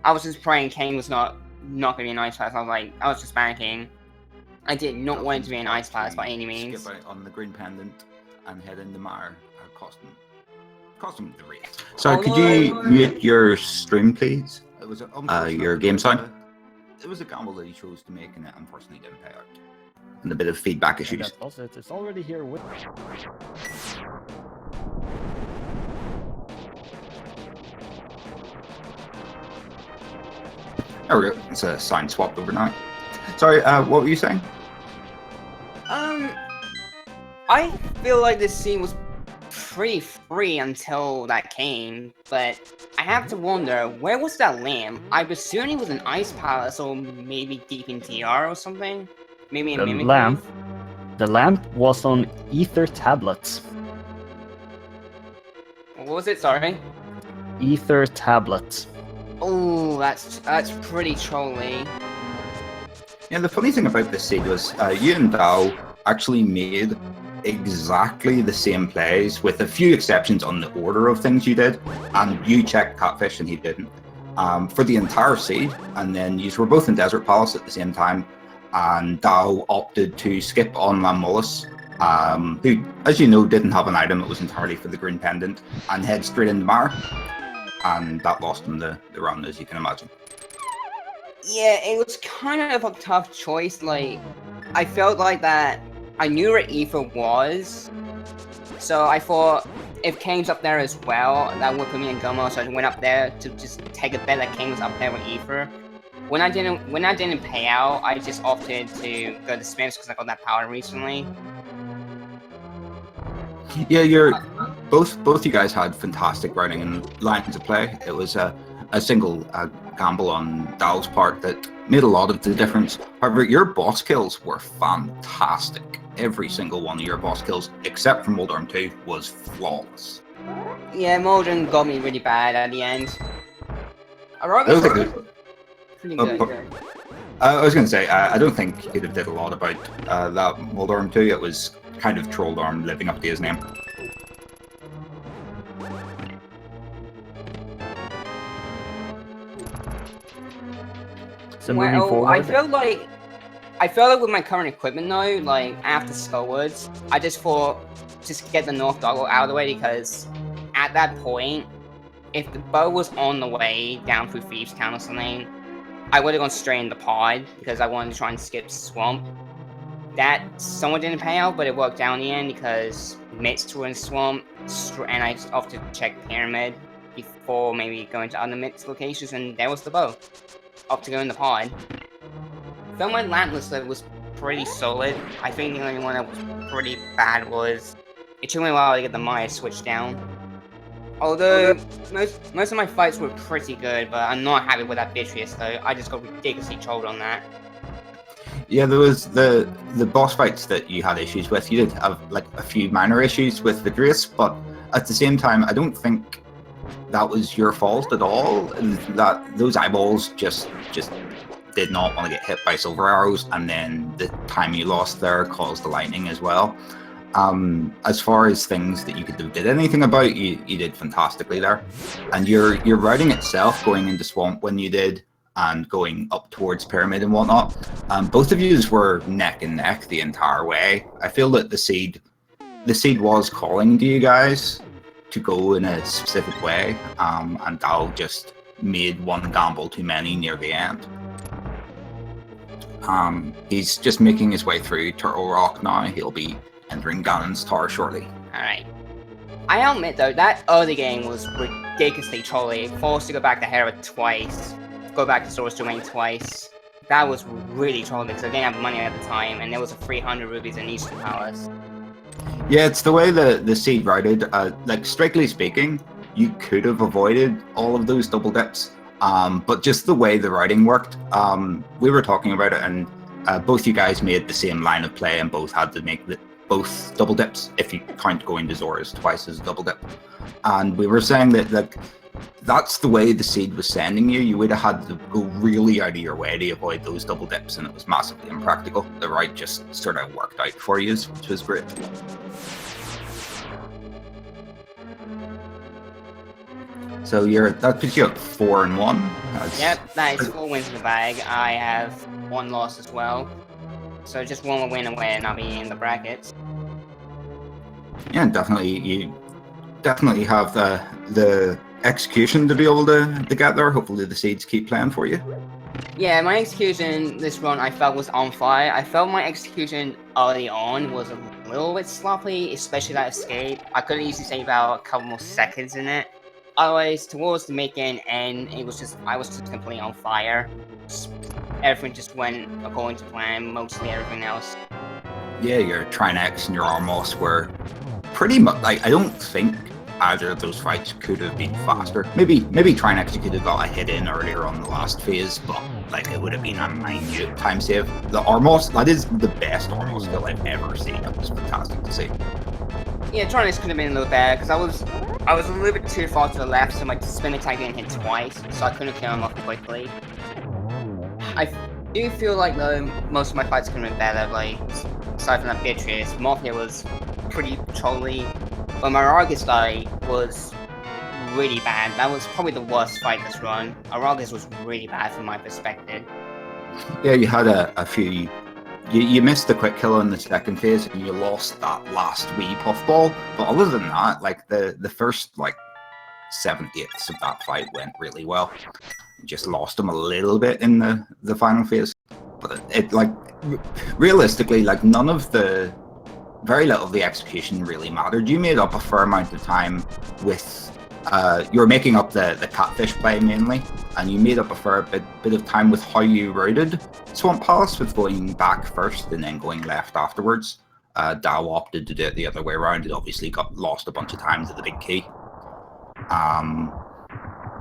I was just praying Kane was not going to be an Ice Palace. I was just panicking. I did not want it to be an Ice Palace by any means. Skip out on the green pendant and head into Mire cost him the race. So could you mute your stream, please? It was your game sound. It was a gamble that he chose to make, and it unfortunately didn't pay out. And a bit of feedback issues. Datlossit is already here with us. There we go. It's a sign swapped over now. Sorry, what were you saying? I feel like this scene was pretty free until that came, but I have to wonder, where was that lamp? I was assuming it was an Ice Palace, or maybe deep in TR or something? Maybe in Mimic. The lamp was on Ether tablets. What was it? Sorry. Ether tablets. Oh, that's pretty trolly. Yeah, the funny thing about this seed was you and Dao actually made exactly the same plays, with a few exceptions on the order of things you did, and you checked Catfish and he didn't, for the entire seed. And then you were both in Desert Palace at the same time, and Dao opted to skip on Lamulus, who, as you know, didn't have an item. It was entirely for the green pendant, and head straight into Mire, and that lost him the run, as you can imagine. Yeah, it was kind of a tough choice. Like, I felt like that I knew where Ether was, so I thought if Kane's up there as well, that would put me in Gomo, so I went up there to just take a bet that Kane was up there with Ether. When I didn't pay out, I just opted to go to Smiths because I got that power recently. Yeah, both you guys had fantastic routing and lines of play. It was a single gamble on Dao's part that made a lot of the difference. However, your boss kills were fantastic. Every single one of your boss kills, except for Moldorm 2, was flawless. Yeah, Moldorm got me really bad at the end. Pretty good. I was going to say, I don't think he did a lot about that Moldorm 2. It was kind of Trolldorm living up to his name. So moving forward, I feel like with my current equipment though, like after Skullwards, I just thought just get the North Doggle out of the way, because at that point, if the bow was on the way down through Thieves' Town or something, I would have gone straight in the pod because I wanted to try and skip Swamp. That somewhat didn't pay out, but it worked out in the end because Mitts were in Swamp, and I opted to check Pyramid before maybe going to other Mitts locations, and there was the bow. Up to go in the pod. Felt my Lampless was pretty solid. I think the only one that was pretty bad was it took me a while to get the Maya switched down. Although most of my fights were pretty good, but I'm not happy with that Beatrice though. I just got ridiculously trolled on that. Yeah, there was the boss fights that you had issues with. You did have like a few minor issues with Beatrice, but at the same time, I don't think that was your fault at all. That those eyeballs just did not want to get hit by silver arrows, and then the time you lost there caused the lightning as well. As far as things that you could have did anything about, you did fantastically there. And your routing itself going into Swamp when you did and going up towards Pyramid and whatnot. Both of you were neck and neck the entire way. I feel that the seed was calling to you guys to go in a specific way, and Dao just made one gamble too many near the end. He's just making his way through Turtle Rock now. He'll be entering Ganon's Tower shortly. Alright. I admit though, that early game was ridiculously trolly. Forced to go back to Hera twice, go back to Source Domain twice. That was really trolly because I didn't have money at the time, and there was a 300 rubies in Eastern Palace. Yeah, it's the way the seed routed. Like, strictly speaking, you could have avoided all of those double dips. But just the way the routing worked, we were talking about it, and both you guys made the same line of play, and both had to make both double dips if you count going to Zora's twice as a double dip. And we were saying that, like, that's the way the seed was sending you. You would have had to go really out of your way to avoid those double dips, and it was massively impractical. The route just sort of worked out for you, which was great. So that puts you at 4-1. Yep, that is 4 wins in the bag. I have 1 loss as well. So just 1 more win away and I'll be in the brackets. Yeah, definitely. You definitely have the execution to be able to get there. Hopefully the seeds keep playing for you. Yeah, my execution this run I felt was on fire. I felt my execution early on was a little bit sloppy, especially that escape. I could easily save out a couple more seconds in it. Otherwise, towards the mid-game end, I was just completely on fire. Everything just went according to plan, mostly everything else. Yeah, your Trinex and your Armos were pretty much, like, I don't think either of those fights could have been faster. Maybe Trinex you could have got a hit in earlier on the last phase, but like it would have been a minute time save. The Armos, that is the best Armos skill I've ever seen. It was fantastic to see. Yeah, Trinex could have been a little better because I was a little bit too far to the left, so my spin attack didn't hit twice, so I couldn't kill him off quickly. I do feel like though most of my fights could have been better. Like aside from that Beatrice, Morphia was pretty trolly. But my Argus guy was really bad. That was probably the worst fight this run. Argus was really bad from my perspective. Yeah, you had a few. You missed the quick kill in the second phase, and you lost that last wee puffball. But other than that, like the first like 7/8 of that fight went really well. You just lost him a little bit in the final phase. But it like realistically, like very little of the execution really mattered. You made up a fair amount of time with, you were making up the catfish play mainly, and you made up a fair bit of time with how you routed Swamp Palace, with going back first and then going left afterwards. Dao opted to do it the other way around. It obviously got lost a bunch of times at the big key.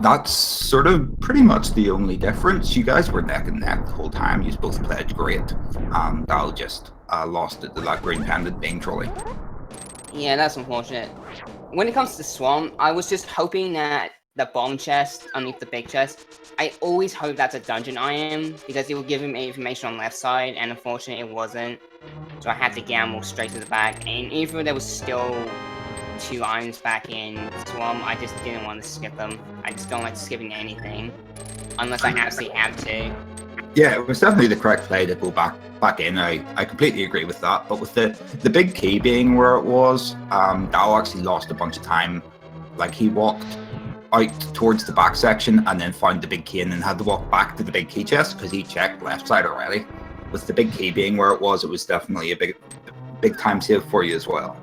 That's sort of pretty much the only difference. You guys were neck and neck the whole time. You both played great. Dao just lost it to that green pendant being trolley. Yeah, that's unfortunate. When it comes to Swamp, I was just hoping that the bomb chest underneath the big chest, I always hope that's a dungeon item, because it will give him information on the left side, and unfortunately it wasn't. So I had to gamble straight to the back, and even though there was still 2 items back in Swamp, I just didn't want to skip them. I just don't like skipping anything, unless I absolutely have to. Yeah, it was definitely the correct play to go back in. I completely agree with that. But with the big key being where it was, Dao actually lost a bunch of time. Like, he walked out towards the back section and then found the big key and then had to walk back to the big key chest because he checked left side already. With the big key being where it was definitely a big time save for you as well.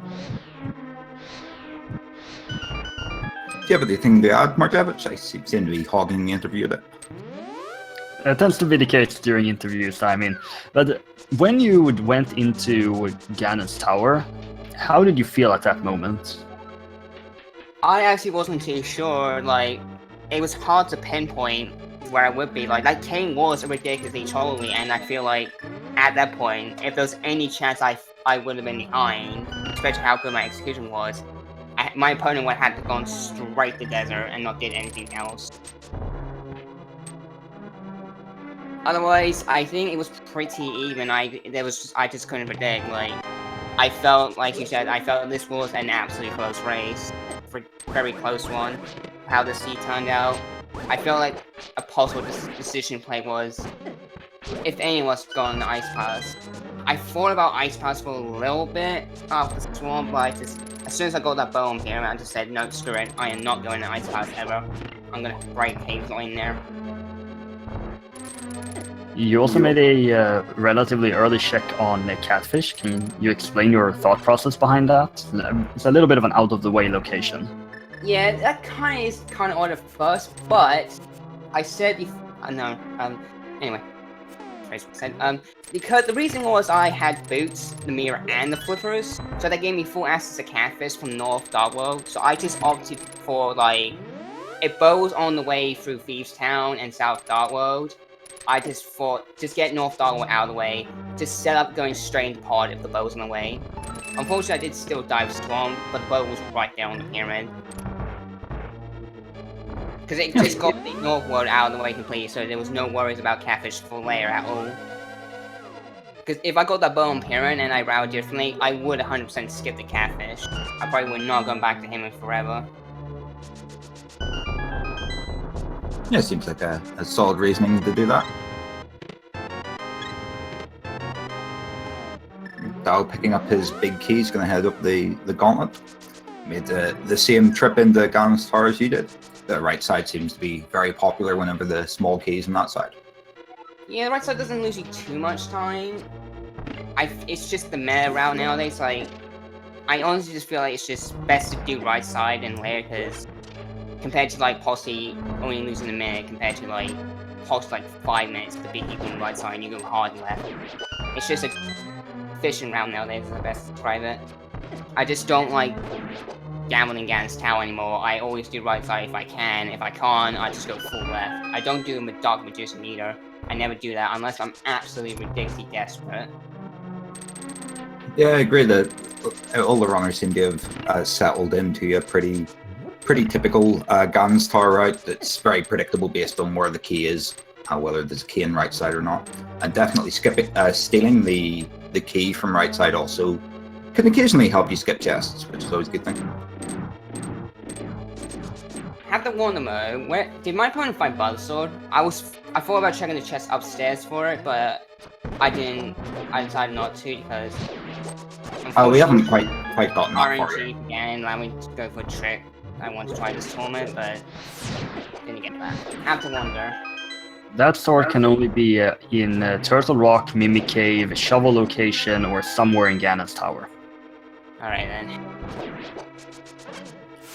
Do you have anything to add, Markevich? I seem to be hogging the interview a bit. It tends to be the case during interviews, I mean. But when you went into Ganon's tower, how did you feel at that moment? I actually wasn't too sure. Like, it was hard to pinpoint where I would be. Like, that king was ridiculously trolly, and I feel like at that point, if there was any chance I would have been behind, especially how good my execution was, my opponent would have had to gone straight to desert and not did anything else. Otherwise, I think it was pretty even. I just couldn't predict. Like, I felt, like you said, this was an absolutely close race, very close one. How the seed turned out, I felt like a possible decision play was if anyone was going to Ice Palace. I thought about Ice Palace for a little bit after Swarm, but as soon as I got that bow on here, I just said, no, screw it, I am not going to Ice Palace ever. I'm gonna break caves in there. You also made a relatively early check on Catfish. Can you explain your thought process behind that? It's a little bit of an out-of-the-way location. Yeah, that kind of odd at first, but I said anyway. Because the reason was I had boots, the mirror, and the flippers, so that gave me full access to Catfish from North Dark World, so I just opted for, like, if Bo was on the way through Thieves Town and South Dark World, I just thought, just get North Dark World out of the way, just set up going straight into pod if the bow was in the way. Unfortunately, I did still dive Storm, but the bow was right there on the pyramid. Because it just got the North World out of the way completely, so there was no worries about Catfish full layer at all. Because if I got that bow on pyramid and I routed differently, I would 100% skip the Catfish. I probably would not go back to him in forever. Yeah, seems like a solid reasoning to do that. Dao picking up his big key, he's going to head up the gauntlet. Made the same trip into Ganon's Tower as you did. The right side seems to be very popular whenever the small key's on that side. Yeah, the right side doesn't lose you too much time. It's just the meta route nowadays, like, I honestly just feel like it's just best to do right side and layer, because compared to, like, Posse only losing a minute, compared to, like, Posse, like, 5 minutes to beat people on the right side and you go hard left. It's just a efficient route nowadays, is the best to describe it. I just don't like gambling against Tau anymore. I always do right side if I can. If I can't, I just go full left. I don't do the Dark Magician either. I never do that unless I'm absolutely ridiculously desperate. Yeah, I agree that all the runners seem to have settled into a pretty typical Ganon's Tower route that's very predictable based on where the key is, whether there's a key in right side or not. And definitely stealing the key from right side also can occasionally help you skip chests, which is always a good thing. Have to warn them though, did my opponent fight Buzzsword? I thought about checking the chest upstairs for it, but I didn't. I decided not to because. We haven't quite gotten that far yet. RNG again allowed me to go for a trick. I want to try this tournament, but didn't get that. Have to wonder. That sword can only be in Turtle Rock, Mimic Cave, Shovel Location, or somewhere in Ganon's Tower. Alright then.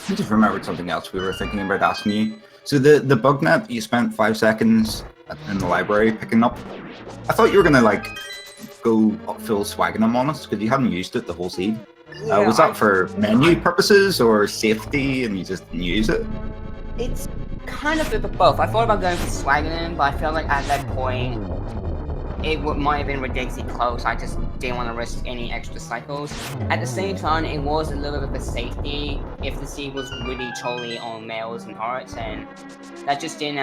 I just remembered something else we were thinking about asking you. So the bug net you spent 5 seconds in the library picking up, I thought you were gonna like go full swagging them on us because you hadn't used it the whole seed. Yeah, was that for menu purposes or safety and you just didn't use it? It's kind of a bit of both. I thought about going for swagging in, but I felt like at that point it might have been ridiculously close. I just didn't want to risk any extra cycles. At the same time, it was a little bit of a safety if the seed was really totally on males and hearts, and that just didn't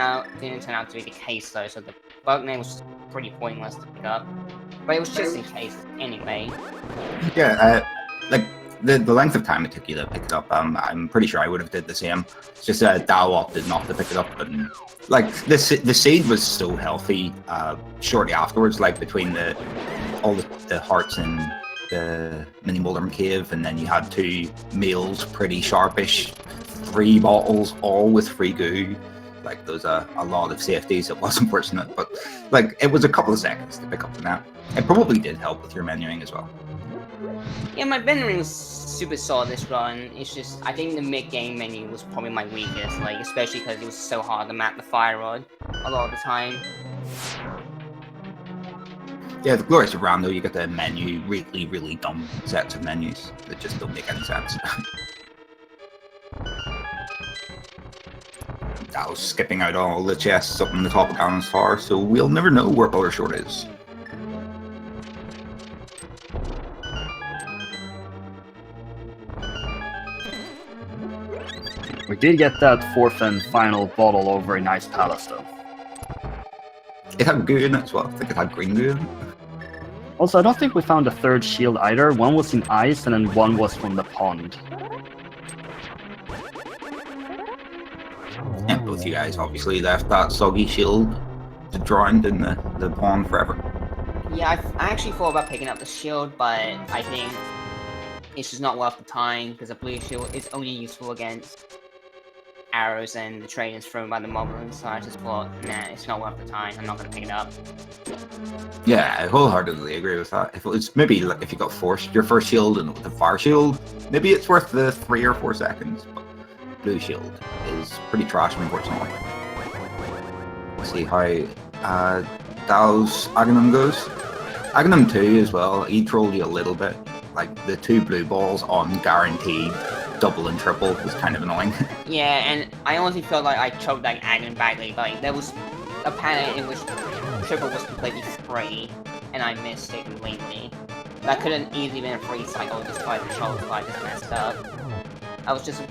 turn out to be the case though. So the bug name was pretty pointless to pick up, but it was just in case anyway. Yeah, like the length of time it took you to pick it up, I'm pretty sure I would have did the same. It's just Dao opted not to pick it up, and like the seed was so healthy shortly afterwards, like between all the hearts in the mini Mulderm cave, and then you had 2 meals, pretty sharpish, 3 bottles, all with free goo. Like there's a lot of safeties. It was unfortunate, but like it was a couple of seconds to pick up the map. It probably did help with your menuing as well. Yeah, my menuing was super solid this run. It's just, I think the mid-game menu was probably my weakest, like, especially because it was so hard to map the fire rod a lot of the time. Yeah, the glorious of Rando, you get the menu really dumb sets of menus that just don't make any sense. That was skipping out all the chests up in the top of Ganon's Tower, so we'll never know where Buttershort is. We did get that 4th and final bottle over in Ice Palace though. It had goo in it as well. I think it had green goo in it. Also, I don't think we found a 3rd shield either. One was in ice and then one was from the pond. Yeah, both you guys obviously left that soggy shield drowned in the pond forever. Yeah, I actually thought about picking up the shield, but I think it's just not worth the time, because a blue shield is only useful against arrows and the trainers thrown by the moblins, so I just thought, nah, it's not worth the time, I'm not gonna pick it up. Yeah, I wholeheartedly agree with that. If it was maybe like if you got your first shield and with a fire shield, maybe it's worth the 3 or 4 seconds. But blue shield is pretty trash, unfortunately. Let's see how Dao's Aghanim goes. Aghanim 2 as well, he trolled you a little bit. Like the 2 blue balls on guaranteed double and triple was kind of annoying. Yeah, and I honestly felt like I choked that Aghanim badly. Like, there was a panel in which triple was completely free, and I missed it completely. That could have easily been a free cycle just by the trolls, but I just messed up. I was just a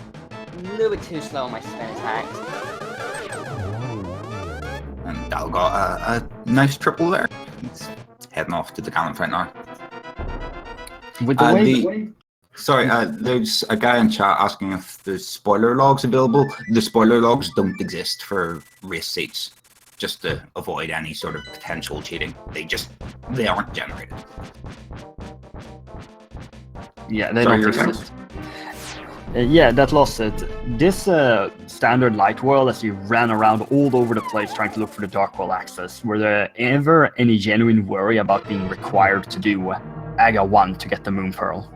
little bit too slow on my spin attacks. And Dal got a nice triple there. He's heading off to the cannon fight now. With the way... Sorry, there's a guy in chat asking if there's spoiler logs available. The spoiler logs don't exist for race seats, just to avoid any sort of potential cheating. They aren't generated. Yeah, they Sorry, don't exist. Yeah, Datlossit. This standard light world, as you ran around all over the place trying to look for the dark world access, were there ever any genuine worry about being required to do Aga 1 to get the Moon Pearl?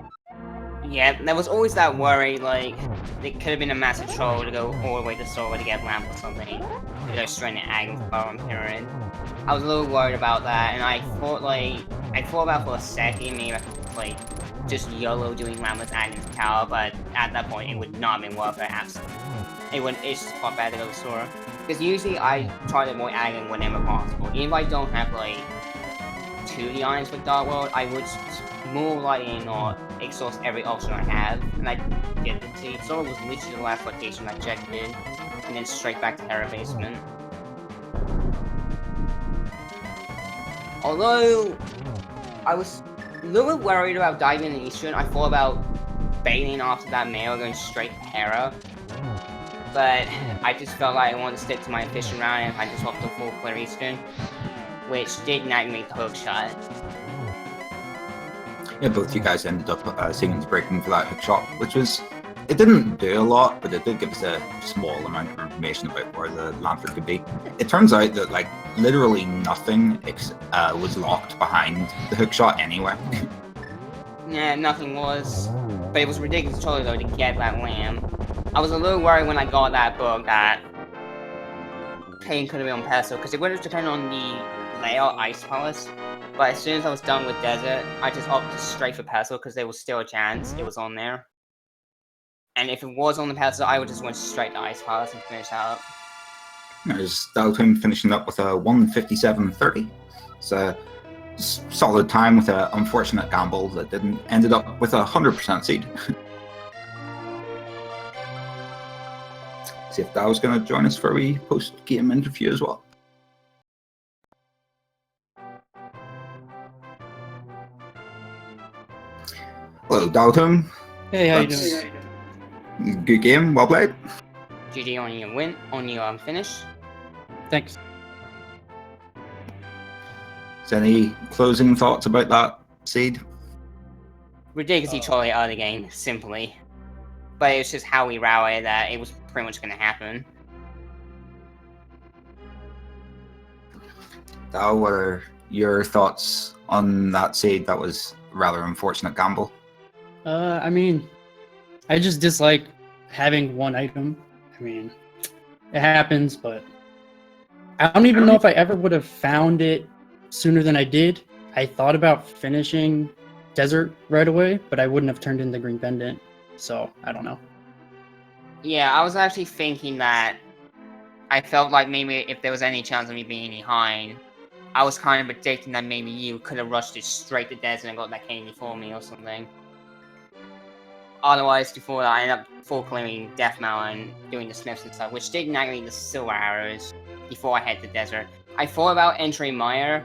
Yeah, there was always that worry, like, it could have been a massive troll to go all the way to Sora to get Lamp or something, to go straight into Agha's Power Pyramid. I was a little worried about that, and I thought about for a second, maybe I could, like, just YOLO doing Lamp with Agha's Tower, but at that point, it would not have been worth it, absolutely. It's just far better to go to Sora. Because usually I try to avoid Agha whenever possible. Even if I don't have, like, 2D items with Dark World, I would more likely not exhaust every option I have, and I didn't see. Sora was literally the last location I checked in, and then straight back to Terra Basement. Although, I was a little bit worried about diving in Eastern, I thought about baiting after that mail going straight to Terra, but I just felt like I wanted to stick to my efficient route and I just opted for full clear Eastern, which didn't activate the hook shot. Yeah, both you guys ended up seeing breaking for that hook shot, which was, it didn't do a lot, but it did give us a small amount of information about where the lantern could be. It turns out that like literally nothing was locked behind the hook shot anyway. Nah, nothing was, but it was ridiculous trolley though to get that lamb. I was a little worried when I got that book that Pain could have been on Pesto, because it would have depended on the layout Ice Palace. But as soon as I was done with Desert, I just opted straight for Pesto because there was still a chance it was on there. And if it was on the Pesto, I would just went straight to Ice Palace and finish out. There's Dalton finishing up with a 1:57.30. It's a solid time with an unfortunate gamble that ended up with a 100% seed. See if Dow's going to join us for a wee post-game interview as well. Hello, Dalton. Hey, how you doing? Good game, well played. GG on your win, on your finish. Thanks. Is any closing thoughts about that seed? Ridiculously trolley out of the game, simply. But it's just how we rallied that it was pretty much going to happen. Dow, what are your thoughts on that seed? That was a rather unfortunate gamble. I mean, I just dislike having one item. I mean, it happens, but I don't even know if I ever would have found it sooner than I did. I thought about finishing Desert right away, but I wouldn't have turned in the Green Pendant, so I don't know. Yeah, I was actually thinking that I felt like maybe if there was any chance of me being behind, I was kind of predicting that maybe you could have rushed it straight to Desert and got that candy for me or something. Otherwise, before that, I ended up full clearing Death Mountain, doing the Smiths and stuff, which didn't activate the Silver Arrows before I head to Desert. I thought about entering Mire,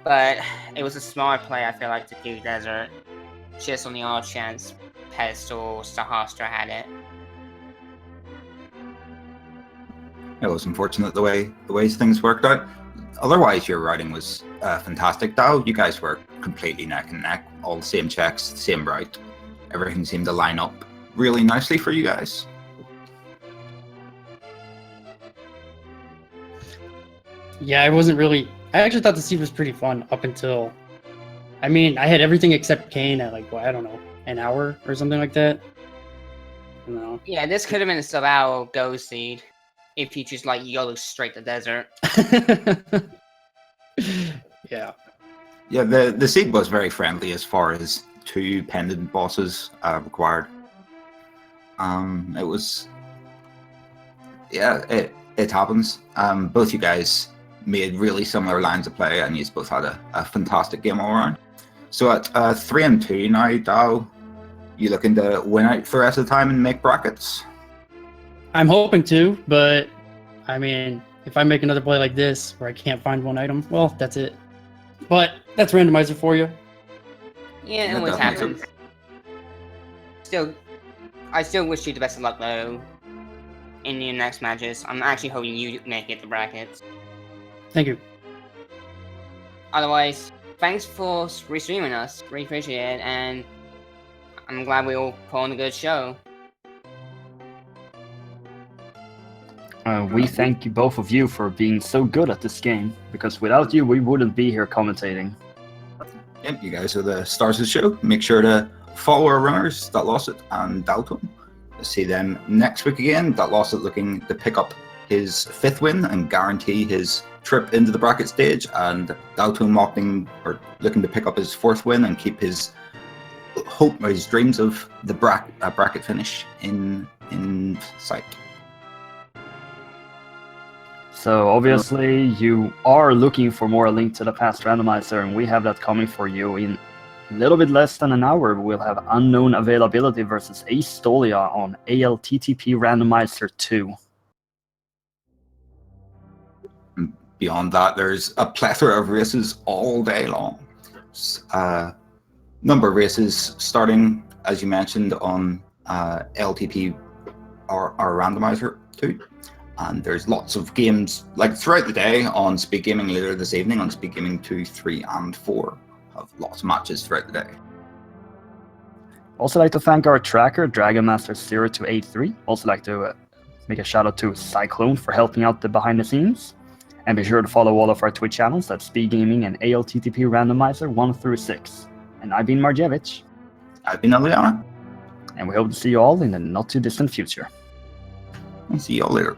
but it was a smart play, I feel like, to do Desert, just on the odd chance Pedestal or Sahastra had it. It was unfortunate the ways things worked out. Otherwise, your routing was fantastic. Dao, you guys were completely neck and neck. All the same checks, same route. Everything seemed to line up really nicely for you guys. Yeah, I actually thought the seed was pretty fun up until, I mean, I had everything except Kane at like, well, I don't know, an hour or something like that. No. Yeah, this could have been a Survival Go seed if you just like YOLO straight to desert. Yeah. Yeah, the seed was very friendly as far as 2 pendant bosses required. It was, yeah, it happens. Both you guys made really similar lines of play, and you both had a fantastic game all around. So at 3-2 now, Dao, you looking to win out for the rest of the time and make brackets? I'm hoping to, but I mean, if I make another play like this where I can't find one item, well, that's it. But that's randomizer for you. Yeah, Yeah, it always definitely. happens. I still wish you the best of luck though in your next matches. I'm actually hoping you make it to brackets. Thank you. Otherwise, thanks for restreaming us. Really appreciate it, and I'm glad we all put on a good show. We thank you, both of you, for being so good at this game, because without you, we wouldn't be here commentating. Yep, you guys are the stars of the show. Make sure to follow our runners, Datlossit and Dalton. See them next week again. Datlossit looking to pick up his 5th win and guarantee his trip into the bracket stage, and Dalton looking to pick up his 4th win and keep his hope or his dreams of the bracket finish in sight. So obviously you are looking for more Link to the Past Randomizer, and we have that coming for you in a little bit less than an hour. We'll have unknown availability versus Astolia on ALTTP Randomizer 2. Beyond that, there's a plethora of races all day long. Number of races starting, as you mentioned, on LTP or Randomizer 2. And there's lots of games like throughout the day on Speed Gaming later this evening on Speed Gaming 2, 3, and 4. Have lots of matches throughout the day. Also like to thank our tracker, Dragon Master 0283. Also like to make a shout out to Cyclone for helping out the behind the scenes. And be sure to follow all of our Twitch channels, that's Speed Gaming and ALTTP Randomizer 1 through 6. And I've been Marjevich. I've been Eliana. And we hope to see you all in the not too distant future. I'll see you all later.